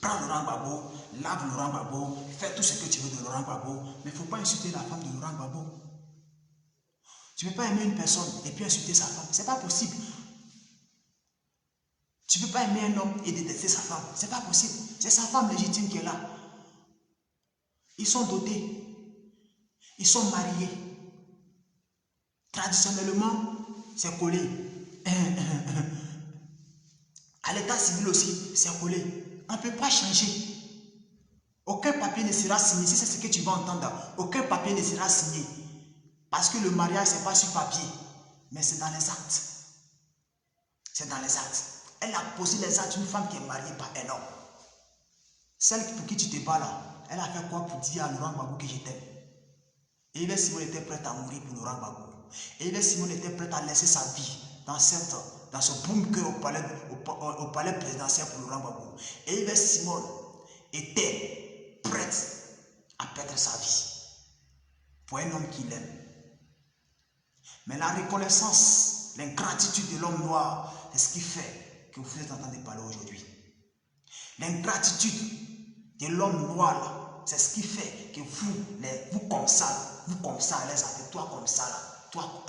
Prends Laurent Gbagbo, lave Laurent Gbagbo, fais tout ce que tu veux de Laurent Gbagbo, mais il ne faut pas insulter la femme de Laurent Gbagbo. Tu ne peux pas aimer une personne et puis insulter sa femme. Ce n'est pas possible. Tu ne peux pas aimer un homme et détester sa femme. Ce n'est pas possible. C'est sa femme légitime qui est là. Ils sont dotés. Ils sont mariés. Traditionnellement, c'est collé. À l'état civil aussi, c'est collé. On ne peut pas changer. Aucun papier ne sera signé. Si c'est ce que tu vas entendre, aucun papier ne sera signé. Parce que le mariage, ce n'est pas sur papier, mais c'est dans les actes. C'est dans les actes. Elle a posé les actes d'une femme qui est mariée par un homme. Celle pour qui tu te bats là, elle a fait quoi pour dire à Laurent Gbagbo que je t'aime? Et Yves Simon était prête à mourir pour Laurent Gbagbo. Et Yves Simon était prête à laisser sa vie dans ce bunker au palais présidentiel pour Laurent Gbagbo. Et Yves Simon était prête à perdre sa vie pour un homme qu'il aime. Mais la reconnaissance, l'ingratitude de l'homme noir, c'est ce qui fait que vous êtes en train de parler aujourd'hui. L'ingratitude de l'homme noir, là, c'est ce qui fait que vous comme ça, les amis, toi comme ça, là, toi.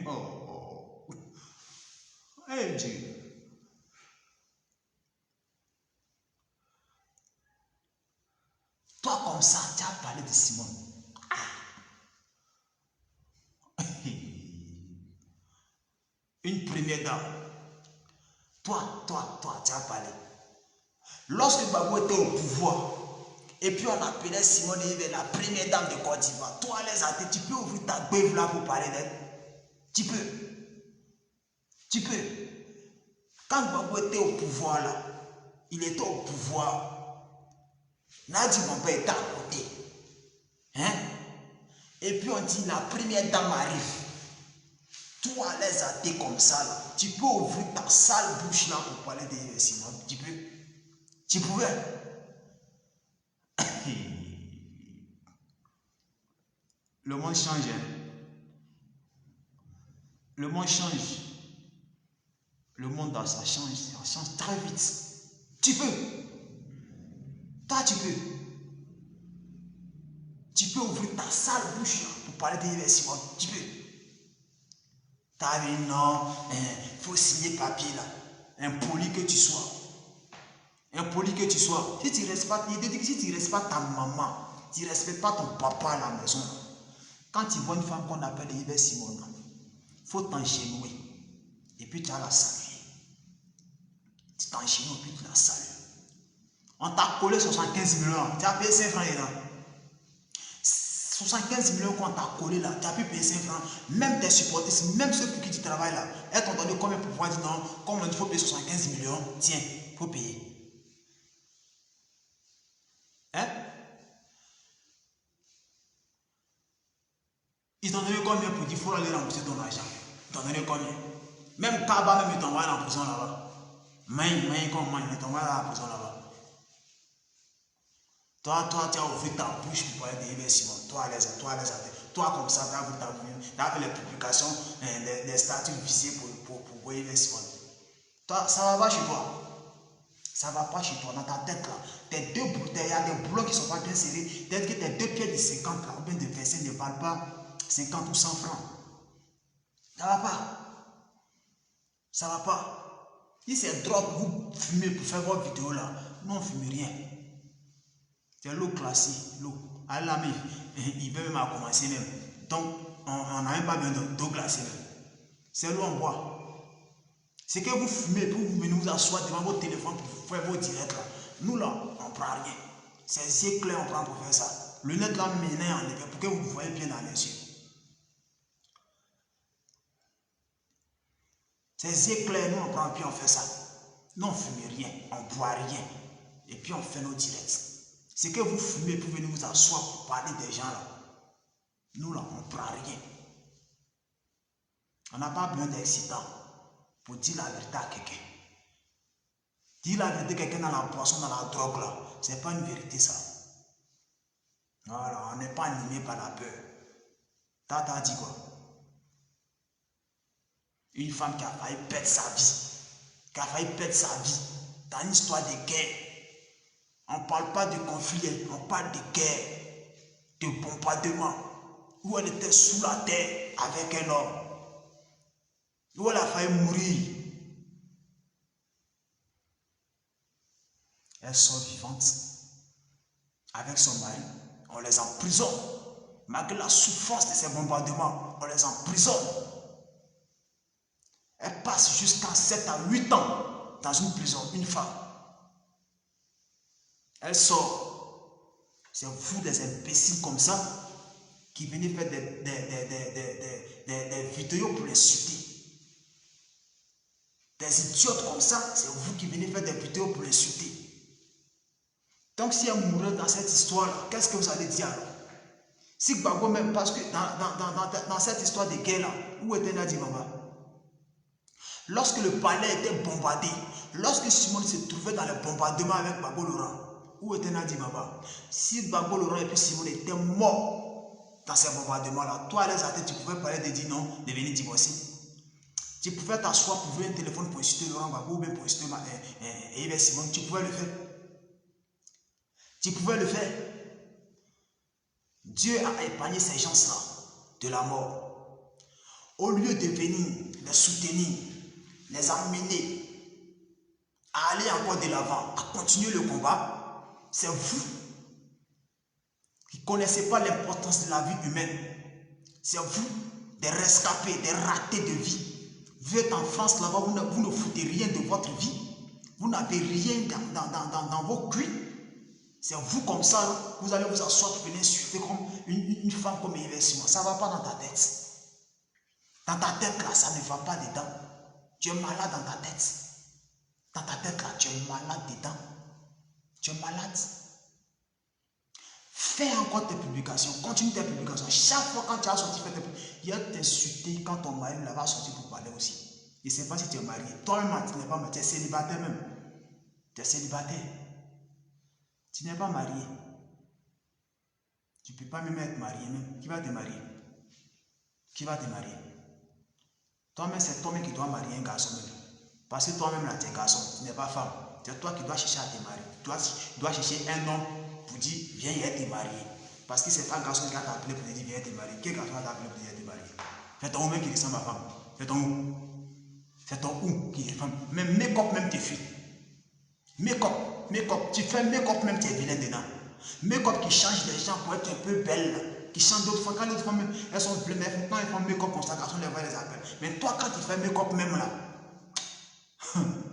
Oh. Hey Dieu. Toi comme ça, tu as parlé de Simon. Une première dame. Toi, tu as parlé. Lorsque Gbagbo était au pouvoir, et puis on appelait Simone Veil la première dame de Côte d'Ivoire. Toi, les athées, tu peux ouvrir ta gueule là pour parler d'elle. Tu peux. Quand Gbagbo était au pouvoir là, il était au pouvoir. Nadi Bamba était à côté. Hein? Et puis on dit la première dame arrive. Toi, les athées comme ça là, tu peux ouvrir ta sale bouche là pour parler de Simone. Tu peux. Tu pouvais. Le monde change. Hein? Le monde change. Le monde, ça change très vite. Tu peux. Toi, tu peux. Tu peux ouvrir ta sale bouche pour parler de Simon. Tu peux. Tu as dit non, il faut signer papier là. Impoli que tu sois. Impoli que tu sois. Si tu ne respectes pas, il te dit que si tu ne respectes pas ta maman, tu ne respectes pas ton papa à la maison. Quand tu vois une femme qu'on appelle Yves Simon, il faut t'engenouiller. Et puis tu as la saluer. Tu t'engenouilles et puis tu la salues. On t'a collé 75 millions. Tu as payé 5 francs dedans. 75 millions qu'on t'a collé là, tu as pu payer 5 francs. Même tes supporters, même ceux pour qui tu travailles là, elles t'ont donné combien pour pouvoir dire non, comme il faut payer 75 millions, tiens, il faut payer. Hein? Ils t'ont donné combien pour dire qu'il faut aller rembourser ton argent? Ils t'ont donné combien? Même Kaba, même ils t'envoient en prison là-bas. Maï, comme Maï, ils t'envoient en prison là-bas. Toi, tu as ouvert ta bouche pour parler de Yves Simon. Toi, comme ça, tu as ouvert ta bouche. Tu as fait les publications des statuts visés pour Yves Simon. Toi, ça va pas chez toi. Ça va pas chez toi. Dans ta tête là, il y a des boulots qui ne sont pas bien serrés. Peut-être que tes 2 pieds de 50 là, ou bien de 25 ne valent pas 50 ou 100 francs. Ça va pas. Ça va pas. Si c'est drogue, vous fumez pour faire votre vidéo là, nous on ne fume rien. C'est l'eau classée, l'eau. À la main, il veut même commencer même. Donc, on n'a même pas besoin d'eau glacée même. C'est l'eau en bois. C'est que vous fumez pour vous venir vous asseoir devant votre téléphone pour faire vos directs là. Nous là, on ne prend rien. C'est yeux clairs on prend pour faire ça. Le net là, maintenant, en effet, pour que vous voyez bien dans les yeux. C'est yeux clairs, nous on prend puis on fait ça. Nous on ne fume rien, on ne boit rien. Et puis on fait nos directs. C'est que vous fumez pour venir vous asseoir pour parler des gens là. Nous là, on ne prend rien. On n'a pas besoin d'excitant pour dire la vérité à quelqu'un. Dire la vérité à quelqu'un dans la poisson, dans la drogue là, ce n'est pas une vérité ça. Voilà, on n'est pas animé par la peur. T'as dit quoi? Une femme qui a failli perdre sa vie, dans une histoire de guerre. On ne parle pas de conflit, on parle de guerre, de bombardement, où elle était sous la terre avec un homme, où elle a failli mourir. Elle sort vivante avec son mari. On les emprisonne. Malgré la souffrance de ces bombardements, on les emprisonne. Elle passe jusqu'à 7 à 8 ans dans une prison, une femme. Elle sort. C'est vous des imbéciles comme ça qui venez faire des vidéos pour l'insulter. Des idiotes comme ça, c'est vous qui venez faire des vidéos pour l'insulter. Donc si elle mourait dans cette histoire-là, qu'est-ce que vous allez dire alors? Si Gbagbo même, parce que dans cette histoire de guerre-là, où était Nadi Baba? Lorsque le palais était bombardé, lorsque Simone se trouvait dans le bombardement avec Gbagbo Laurent, où était Nadi Baba? Si Gbagbo Laurent et puis Simone étaient morts dans ces bombardements-là, toi, les athées, tu pouvais parler de dire non, de venir divorcer. Tu pouvais t'asseoir pour ouvrir un téléphone pour insulter Laurent Gbagbo ou bien pour insulter Yves Simone, tu pouvais le faire. Tu pouvais le faire. Dieu a épargné ces gens-là de la mort. Au lieu de venir les soutenir, les amener à aller encore de l'avant, à continuer le combat, c'est vous qui ne connaissez pas l'importance de la vie humaine. C'est vous, des rescapés, des ratés de vie. Vous êtes en France là-bas, vous ne foutez rien de votre vie. Vous n'avez rien dans vos cuits. C'est vous comme ça, vous allez vous asseoir pour venir insulter comme une femme comme Yves Simon. Ça ne va pas dans ta tête. Dans ta tête là, ça ne va pas dedans. Tu es malade dans ta tête. Dans ta tête là, tu es malade dedans. Tu es malade. Fais encore tes publications, continue tes publications. Chaque fois quand tu as sorti, fais tes publications. Il y a t'insulter quand ton mari là va sortir pour parler aussi. Je ne sais pas si tu es marié. Toi-même, tu n'es pas marié. Tu es célibataire même. Tu es célibataire. Tu n'es pas marié. Tu ne peux pas même être marié même. Qui va te marier? Qui va te marier? Toi-même, c'est toi-même qui dois marier un garçon même. Parce que toi-même là, tu es garçon, tu n'es pas femme. C'est toi qui dois chercher à te marier. Tu dois chercher un homme pour dire, viens et te marier. Parce que c'est pas un garçon qui va t'appeler pour te dire, viens te marier. Quel garçon va t'appeler pour te dire, te marier? C'est ton homme même qui ressemble à femme. C'est ton où? C'est ton où qui est femme. Même make-up même te fuit. Make-up. Tu fais make-up même, tu es vilain dedans. Make-up qui change les gens pour être un peu belle. Qui change d'autres fois. Quand d'autres femmes, elles sont bleues, mais quand elles font make-up comme ça, garçon les voit, les appelle. Mais toi, quand tu fais make-up même là,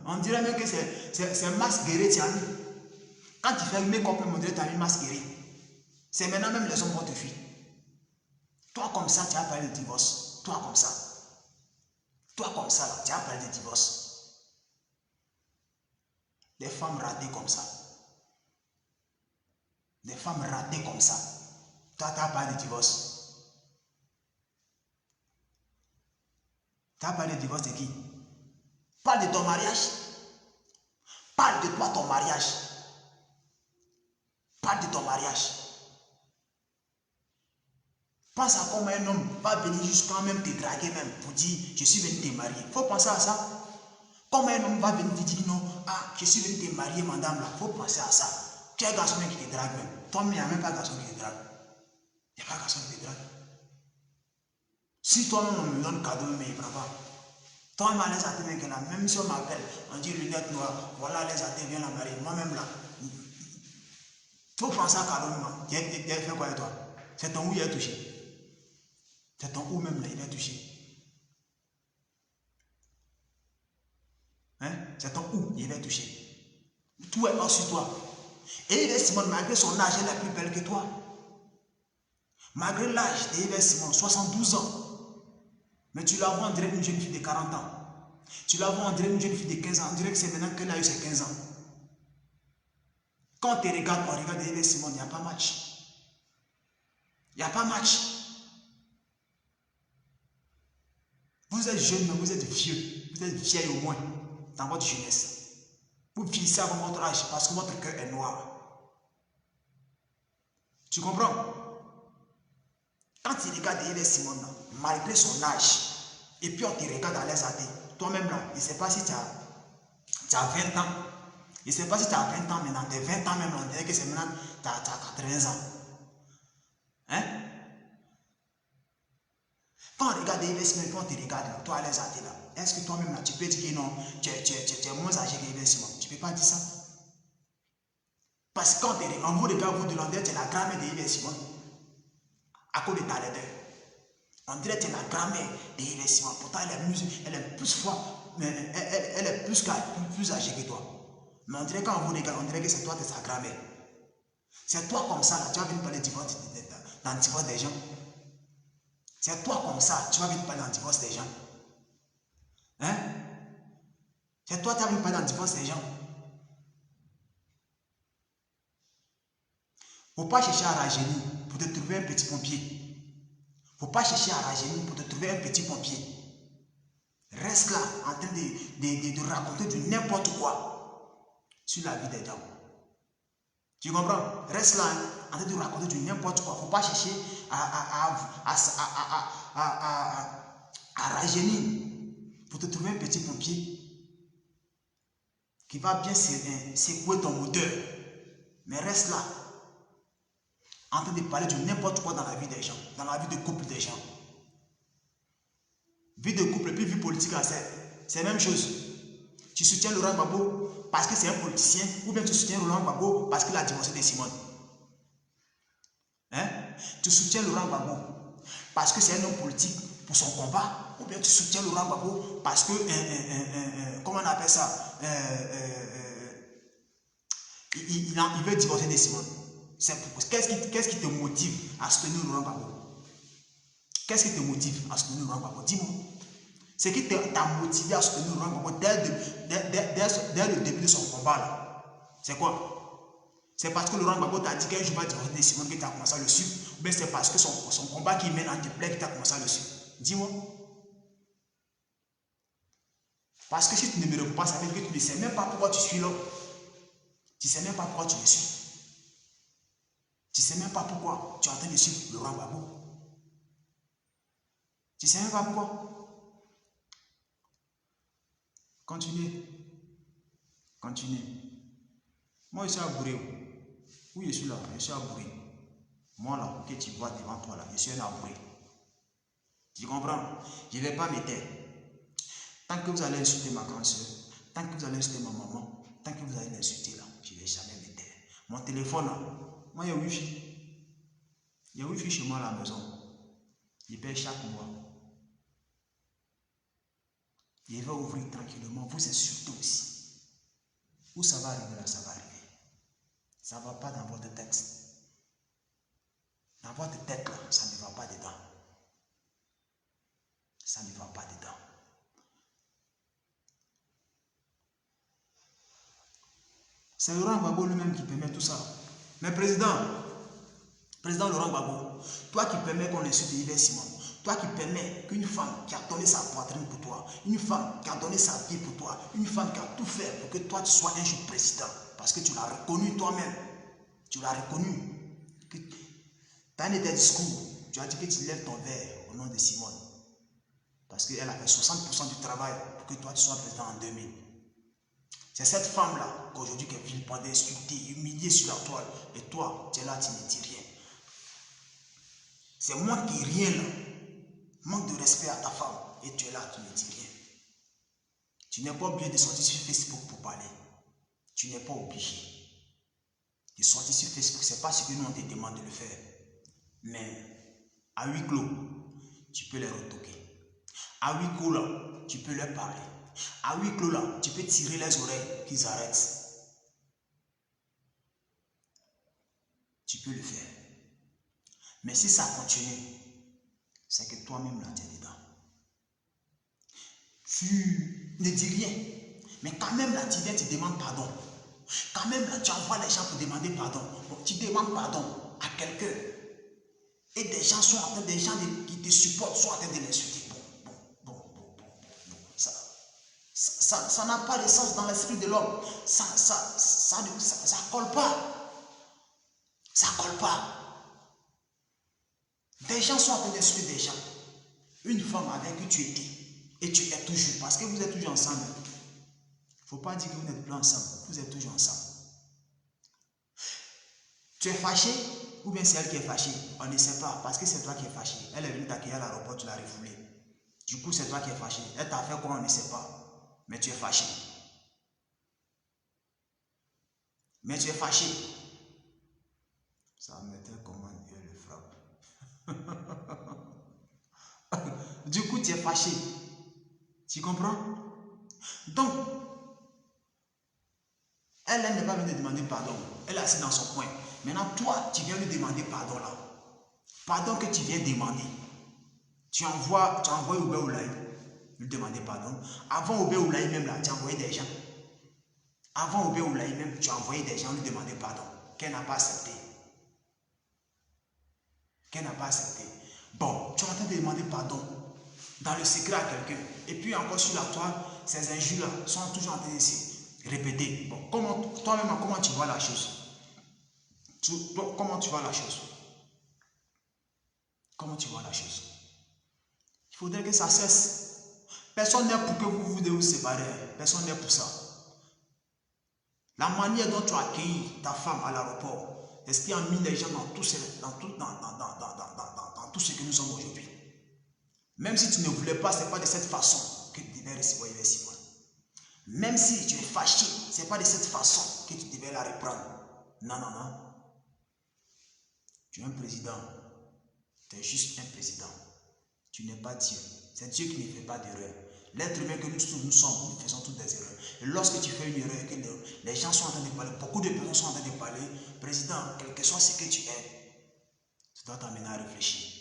on dirait même que c'est masqueré, tu as mis. Quand tu fais make-up même, on dirait que tu as mis masqueré. C'est maintenant même les hommes vont te fuir. Toi comme ça, tu as parlé de divorce. Toi comme ça. Toi comme ça, là, tu as parlé de divorce. Des femmes ratées comme ça. Des femmes ratées comme ça. Toi, tu as parlé de divorce. Tu as parlé de divorce de qui? Parle de ton mariage. Parle de toi, ton mariage. Parle de ton mariage. Pense à comment un homme va venir jusqu'à même te draguer même pour dire je suis venu te marier. Il faut penser à ça. Comment un homme va venir te dire non, ah, je suis venu te marier, madame là. Il faut penser à ça. Tu as un garçon qui te drague même. Toi-même, il n'y a même pas un garçon qui te drague. Il n'y a pas un garçon qui te drague. Si toi-même on me donne cadeau, mais il ne prend pas. Toi-même, les athées, que là, même si on m'appelle, on dit lunettes noires, voilà les athées, viens la marier. Moi-même là, il faut penser à cadeau, maman. Il a fait quoi avec toi? C'est ton où il a touché. C'est ton où même là, il a touché. Hein? C'est ton où il va toucher. Tout est hors sur toi. Et Yves Simon, malgré son âge, elle est plus belle que toi. Malgré l'âge de Yves Simon, 72 ans. Mais tu la vois, on dirait une jeune fille de 40 ans. Tu la vois, on dirait une jeune fille de 15 ans. On dirait que c'est maintenant qu'elle a eu ses 15 ans. Quand tu regardes, on regarde Yves Simon, il n'y a pas match. Il n'y a pas match. Vous êtes jeune, mais vous êtes vieux. Vous êtes vieille au moins dans votre jeunesse. Vous vieillissez avant votre âge parce que votre cœur est noir. Tu comprends? Quand tu regardes Yves Simon, malgré son âge, et puis on te regarde dans les athées, toi-même là, je ne sais pas si tu as 20 ans. Je ne sais pas si tu as 20 ans maintenant, tes 20 ans même, on dirait que c'est maintenant, tu as 80 ans. Hein? Quand on regarde Yves Simon, quand on te regarde, toi les athées là, est-ce que toi-même là, tu peux dire que non, tu es moins âgé que Yves Simon? Tu ne peux pas dire ça. Parce que quand on vous regarde, vous demandez, tu es la grand-mère de Yves Simon. À cause de ta laideur. On dirait que tu es la grand-mère de Yves Simon. Pourtant, elle est plus forte, mais elle est plus âgée que toi. Mais on dirait quand on vous regarde, on dirait que c'est toi, tu es sa grand-mère. C'est toi comme ça, là, tu vas venir parler dans le divorce des gens. C'est toi comme ça, tu vas venir parler dans le divorce des gens. Hein? C'est toi qui vas venir parler dans le divorce des gens. Il ne faut pas chercher à rajeunir pour te trouver un petit pompier. Il ne faut pas chercher à rajeunir pour te trouver un petit pompier. Reste là en train de raconter du n'importe quoi sur la vie des gens. Tu comprends? Reste là en train de raconter du n'importe quoi. Il ne faut pas chercher à rajeunir pour te trouver un petit pompier qui va bien secouer ton moteur. Mais reste là en train de parler de n'importe quoi dans la vie des gens, dans la vie de couple des gens. Vie de couple et puis vie politique, c'est la même chose. Tu soutiens Laurent Gbagbo parce que c'est un politicien, ou bien tu soutiens Laurent Gbagbo parce qu'il a divorcé de Simone. Hein? Tu soutiens Laurent Gbagbo parce que c'est un homme politique pour son combat, ou bien tu soutiens Laurent Gbagbo parce que, comment on appelle ça, il veut divorcer de Simone. Qu'est-ce qui te motive à soutenir Laurent Gbagbo? Qu'est-ce qui te motive à soutenir Laurent Gbagbo? Dis-moi. Ce qui t'a motivé à soutenir Laurent Gbagbo dès le début de son combat là, c'est quoi? C'est parce que Laurent Gbagbo t'a dit qu'un jour va divorcer de Simone que tu as commencé à le suivre, ou bien c'est parce que son combat qui mène en te plaît que tu as commencé à le suivre? Dis-moi. Parce que si tu ne me réponds pas, ça veut dire que tu ne sais même pas pourquoi tu suis l'homme. Tu ne sais même pas pourquoi tu le suis. Tu ne sais même pas pourquoi tu es en train de suivre Laurent Gbagbo. Tu ne sais même pas pourquoi. Continuez. Continuez. Moi, je suis à Bouré. Oui, je suis là. Je suis à Bouré. Moi, là, que tu vois devant toi, là, je suis à Bouré. Tu comprends? Je ne vais pas m'éteindre. Tant que vous allez insulter ma grande soeur, tant que vous allez insulter ma maman, tant que vous allez l'insulter, là, je ne vais jamais m'éteindre. Mon téléphone, là, moi, il y a Wi-Fi. Il y a Wi-Fi chez moi à la maison. Je paye chaque mois. Je vais ouvrir tranquillement. Vous insultez aussi. Où ça va arriver là, ça va arriver. Ça ne va pas dans votre texte. Dans votre tête là, ça ne va pas dedans. Ça ne va pas dedans. C'est Laurent Gbagbo lui-même qui permet tout ça. Mais président Laurent Gbagbo, toi qui permets qu'on insulte Yves Simon, toi qui permets qu'une femme qui a donné sa poitrine pour toi, une femme qui a donné sa vie pour toi, une femme qui a tout fait pour que toi tu sois un jour président, parce que tu l'as reconnu toi-même, tu l'as reconnu. Dans un de tes discours, tu as dit que tu lèves ton verre au nom de Simone, parce qu'elle a fait 60% du travail pour que toi tu sois président en 2000. C'est cette femme-là qu'aujourd'hui qui est vilipendée, insultée, humiliée sur la toile, et toi, tu es là, tu ne dis rien. C'est moi qui rien là. Manque de respect à ta femme et tu es là, tu ne dis rien. Tu n'es pas obligé de sortir sur Facebook pour parler. Tu n'es pas obligé de sortir sur Facebook. Ce n'est pas ce que nous on te demande de le faire. Mais à huis clos, tu peux les retoquer. À huis clos là, tu peux leur parler. À huis clos là, tu peux tirer les oreilles qu'ils arrêtent. Tu peux le faire. Mais si ça continue, c'est que toi-même là, tu es dedans. Tu ne dis rien. Mais quand même là, tu viens, tu demandes pardon. Quand même là, tu envoies les gens pour demander pardon. Donc, tu demandes pardon à quelqu'un. Et des gens sont en train, des gens qui te supportent sont en train de l'insulter. Bon. Ça n'a pas de sens dans l'esprit de l'homme. Ça colle pas. Ça colle pas. Des gens sont en train d'insulter des gens. Une femme avec qui tu étais et tu es toujours, parce que vous êtes toujours ensemble. Il ne faut pas dire que vous n'êtes plus ensemble, vous êtes toujours ensemble. Tu es fâché ou bien c'est elle qui est fâchée? On ne sait pas, parce que c'est toi qui es fâché. Elle est venue t'accueillir à l'aéroport, tu l'as refoulée. Du coup, c'est toi qui es fâché. Elle t'a fait quoi, on ne sait pas. Mais tu es fâché. Ça m'était comment Dieu le frappe. Du coup, tu es fâché. Tu comprends? Donc, elle n'est pas venue demander pardon. Elle est assise dans son coin. Maintenant, toi, tu viens lui demander pardon là. Pardon que tu viens demander. Tu envoies Oubé Oulaï lui demander pardon. Avant Oubé Oulaï même là, tu as envoyé des gens. Avant Oubé Oulaï même, tu as envoyé des gens lui demander pardon. Qu'elle n'a pas accepté. Qu'elle n'a pas accepté. Bon, tu es en train de demander pardon dans le secret à quelqu'un. Et puis encore sur la toile, ces injures-là sont toujours en train de se répéter. Bon, toi-même, comment tu vois la chose? Comment tu vois la chose? Comment tu vois la chose? Il faudrait que ça cesse. Personne n'est pour que vous vous séparez. Personne n'est pour ça. La manière dont tu as accueilli ta femme à l'aéroport, est-ce qu'il y a mis les gens dans tout ce que nous sommes aujourd'hui? Même si tu ne voulais pas, ce n'est pas de cette façon que tu devais recevoir Simon. Même si tu es fâché, ce n'est pas de cette façon que tu devais la reprendre. Non, non, non. Tu es un président. Tu es juste un président. Tu n'es pas Dieu. C'est Dieu qui ne fait pas d'erreur. L'être humain que nous sommes, nous faisons toutes des erreurs. Et lorsque tu fais une erreur et que les gens sont en train de parler, beaucoup de personnes sont en train de parler, président, quel que soit ce que tu es, ça doit t'amener à réfléchir.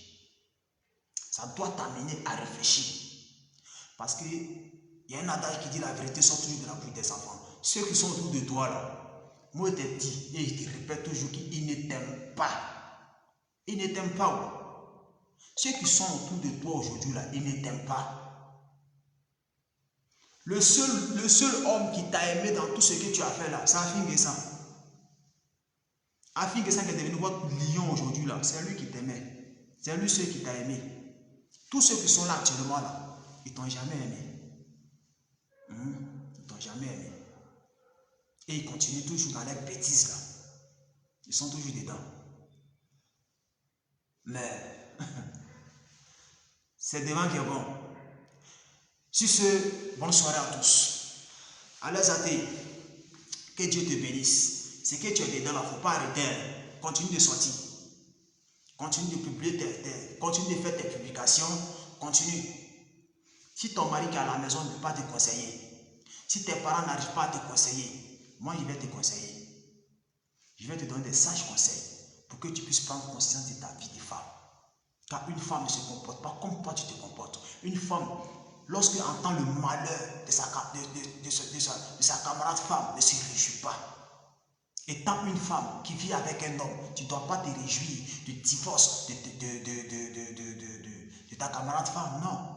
Ça doit t'amener à réfléchir. Parce qu'il y a un adage qui dit la vérité sort toujours de la bouche des enfants. Ceux qui sont autour de toi là, moi je te dis et je te répète toujours qu'ils ne t'aiment pas. Ils ne t'aiment pas. Ceux qui sont autour de toi aujourd'hui là, ils ne t'aiment pas. Le seul homme qui t'a aimé dans tout ce que tu as fait là, c'est Afin Guessan. Afin Guessan qui est devenu votre lion aujourd'hui là, c'est lui qui t'aimait. C'est lui seul qui t'a aimé. Tous ceux qui sont là actuellement là, ils t'ont jamais aimé. Ils t'ont jamais aimé. Et ils continuent toujours dans les bêtises là. Ils sont toujours dedans. Mais c'est devant qui est bon. Sur ce, bonne soirée à tous. Allez athées, que Dieu te bénisse. Ce que tu es dedans là, il ne faut pas arrêter. Continue de sortir. Continue de publier, continue de faire tes publications. Continue. Si ton mari qui est à la maison ne peut pas te conseiller, si tes parents n'arrivent pas à te conseiller, moi je vais te conseiller. Je vais te donner des sages conseils pour que tu puisses prendre conscience de ta vie de femme. Car une femme ne se comporte pas comme toi tu te comportes. Une femme, lorsqu'elle entend le malheur de sa camarade femme, ne se réjouit pas. Étant une femme qui vit avec un homme, tu ne dois pas te réjouir du divorce de ta camarade femme, non.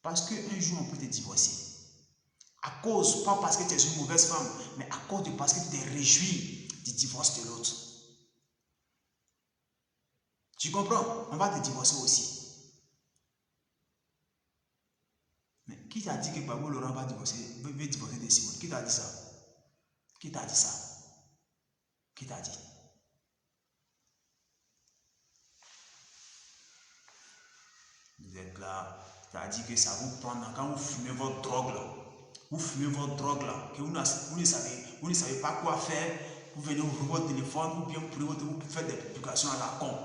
Parce qu'un jour on peut te divorcer. À cause, pas parce que tu es une mauvaise femme, mais à cause de parce que tu te réjouis du divorce de l'autre. Tu comprends? On va te divorcer aussi. Mais qui t'a dit que Babou Laurent va divorcer de Simon? Qui t'a dit ça? Qui t'a dit ça? Qui t'a dit? Vous êtes là, tu as dit que ça vous prend quand vous fumez votre drogue là, que vous ne savez pas quoi faire, vous venez ouvrir votre téléphone ou bien vous faites des publications à la con.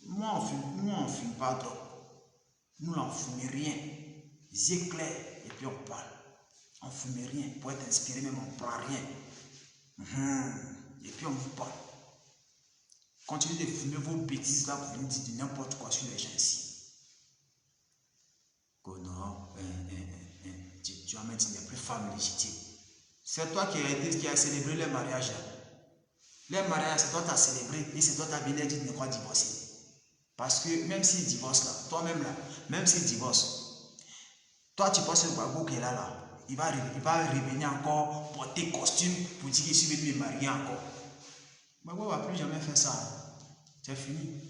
Moi on fume pas drogue. Nous n'en fumons rien. Yeux clairs et puis on parle. On ne fume rien. Pour être inspiré même on ne prend rien. Et puis on vous parle. Continuez de fumer vos bêtises là pour venir dire n'importe quoi sur les gens ici. Oh non, tu vas mettre, tu n'es plus femme légitime. C'est toi qui as célébré les mariages là. Les mariages, c'est toi qui as célébré et c'est toi qui as bien dit de ne pas divorcer. Parce que même s'il divorce là, toi-même là, même s'il divorce, toi tu penses que le babou qui est là, il va revenir encore porter costume pour dire qu'il est venu me marier encore. Babou ne va plus jamais faire ça. C'est fini.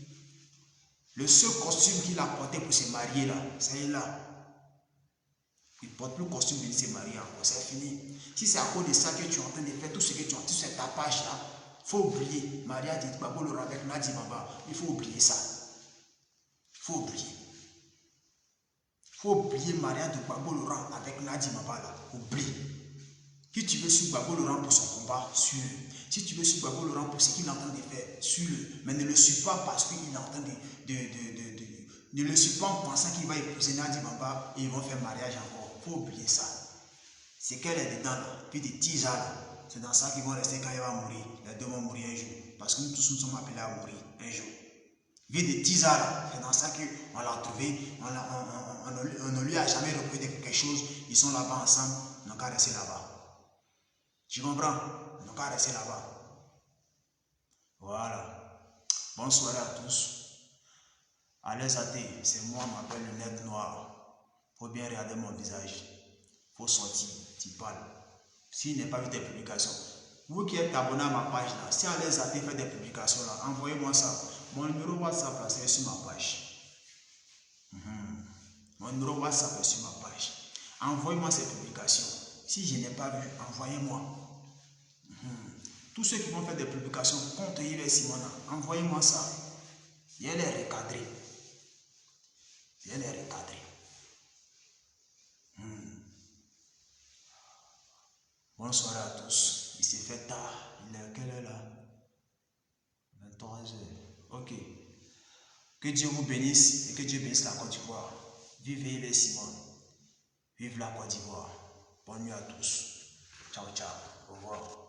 Le seul costume qu'il a porté pour se marier là, c'est là. Il ne porte plus le costume de se marier encore, c'est fini. Si c'est à cause de ça que tu es en train de faire tout ce que tu as, tout ce tapage là, il faut oublier. Maria dit Babou Laurent avec Nadi Baba, il faut oublier ça. Il faut oublier. Il faut oublier Maria de Babou Laurent avec Nadi Baba là. Oublie. Si tu veux suivre Babou Laurent pour son combat, suis-le. Si tu veux suivre Babou Laurent pour ce qu'il est en train de faire, suis-le. Mais ne le suis pas parce qu'il est en train ne le suis pas en pensant qu'il va épouser Nadi Baba et ils vont faire mariage encore. Il faut oublier ça. C'est qu'elle est dedans là, puis des tiges là. C'est dans ça qu'ils vont rester quand il va mourir. Les deux vont mourir un jour. Parce que nous tous nous sommes appelés à mourir un jour. Vie de Tizara, c'est dans ça qu'on l'a trouvé. On ne lui a jamais repris quelque chose. Ils sont là-bas ensemble. On n'a qu'à rester là-bas. Tu comprends? On n'a qu'à rester là-bas. Voilà. Bonne soirée à tous. À l'aise athée, c'est moi, je m'appelle Lunette Noire. Il faut bien regarder mon visage. Il faut sortir, tu parles. S'il n'est pas vu tes publications, vous qui êtes abonné à ma page là, si à l'aise athée fait des publications là, envoyez-moi ça. Mon numéro WhatsApp là, c'est sur ma page. Mon numéro WhatsApp est sur ma page. Envoyez-moi ces publications. Si je n'ai pas vu, envoyez-moi. Tous ceux qui vont faire des publications contre Yves Simona, envoyez-moi ça. Je vais les recadrer. Je vais les recadrer. Bonne soirée à tous. Il s'est fait tard. Il est quelle heure là? 23h. Ok. Que Dieu vous bénisse et que Dieu bénisse la Côte d'Ivoire. Vive Yves Simon. Vive la Côte d'Ivoire. Bonne nuit à tous. Ciao, ciao. Au revoir.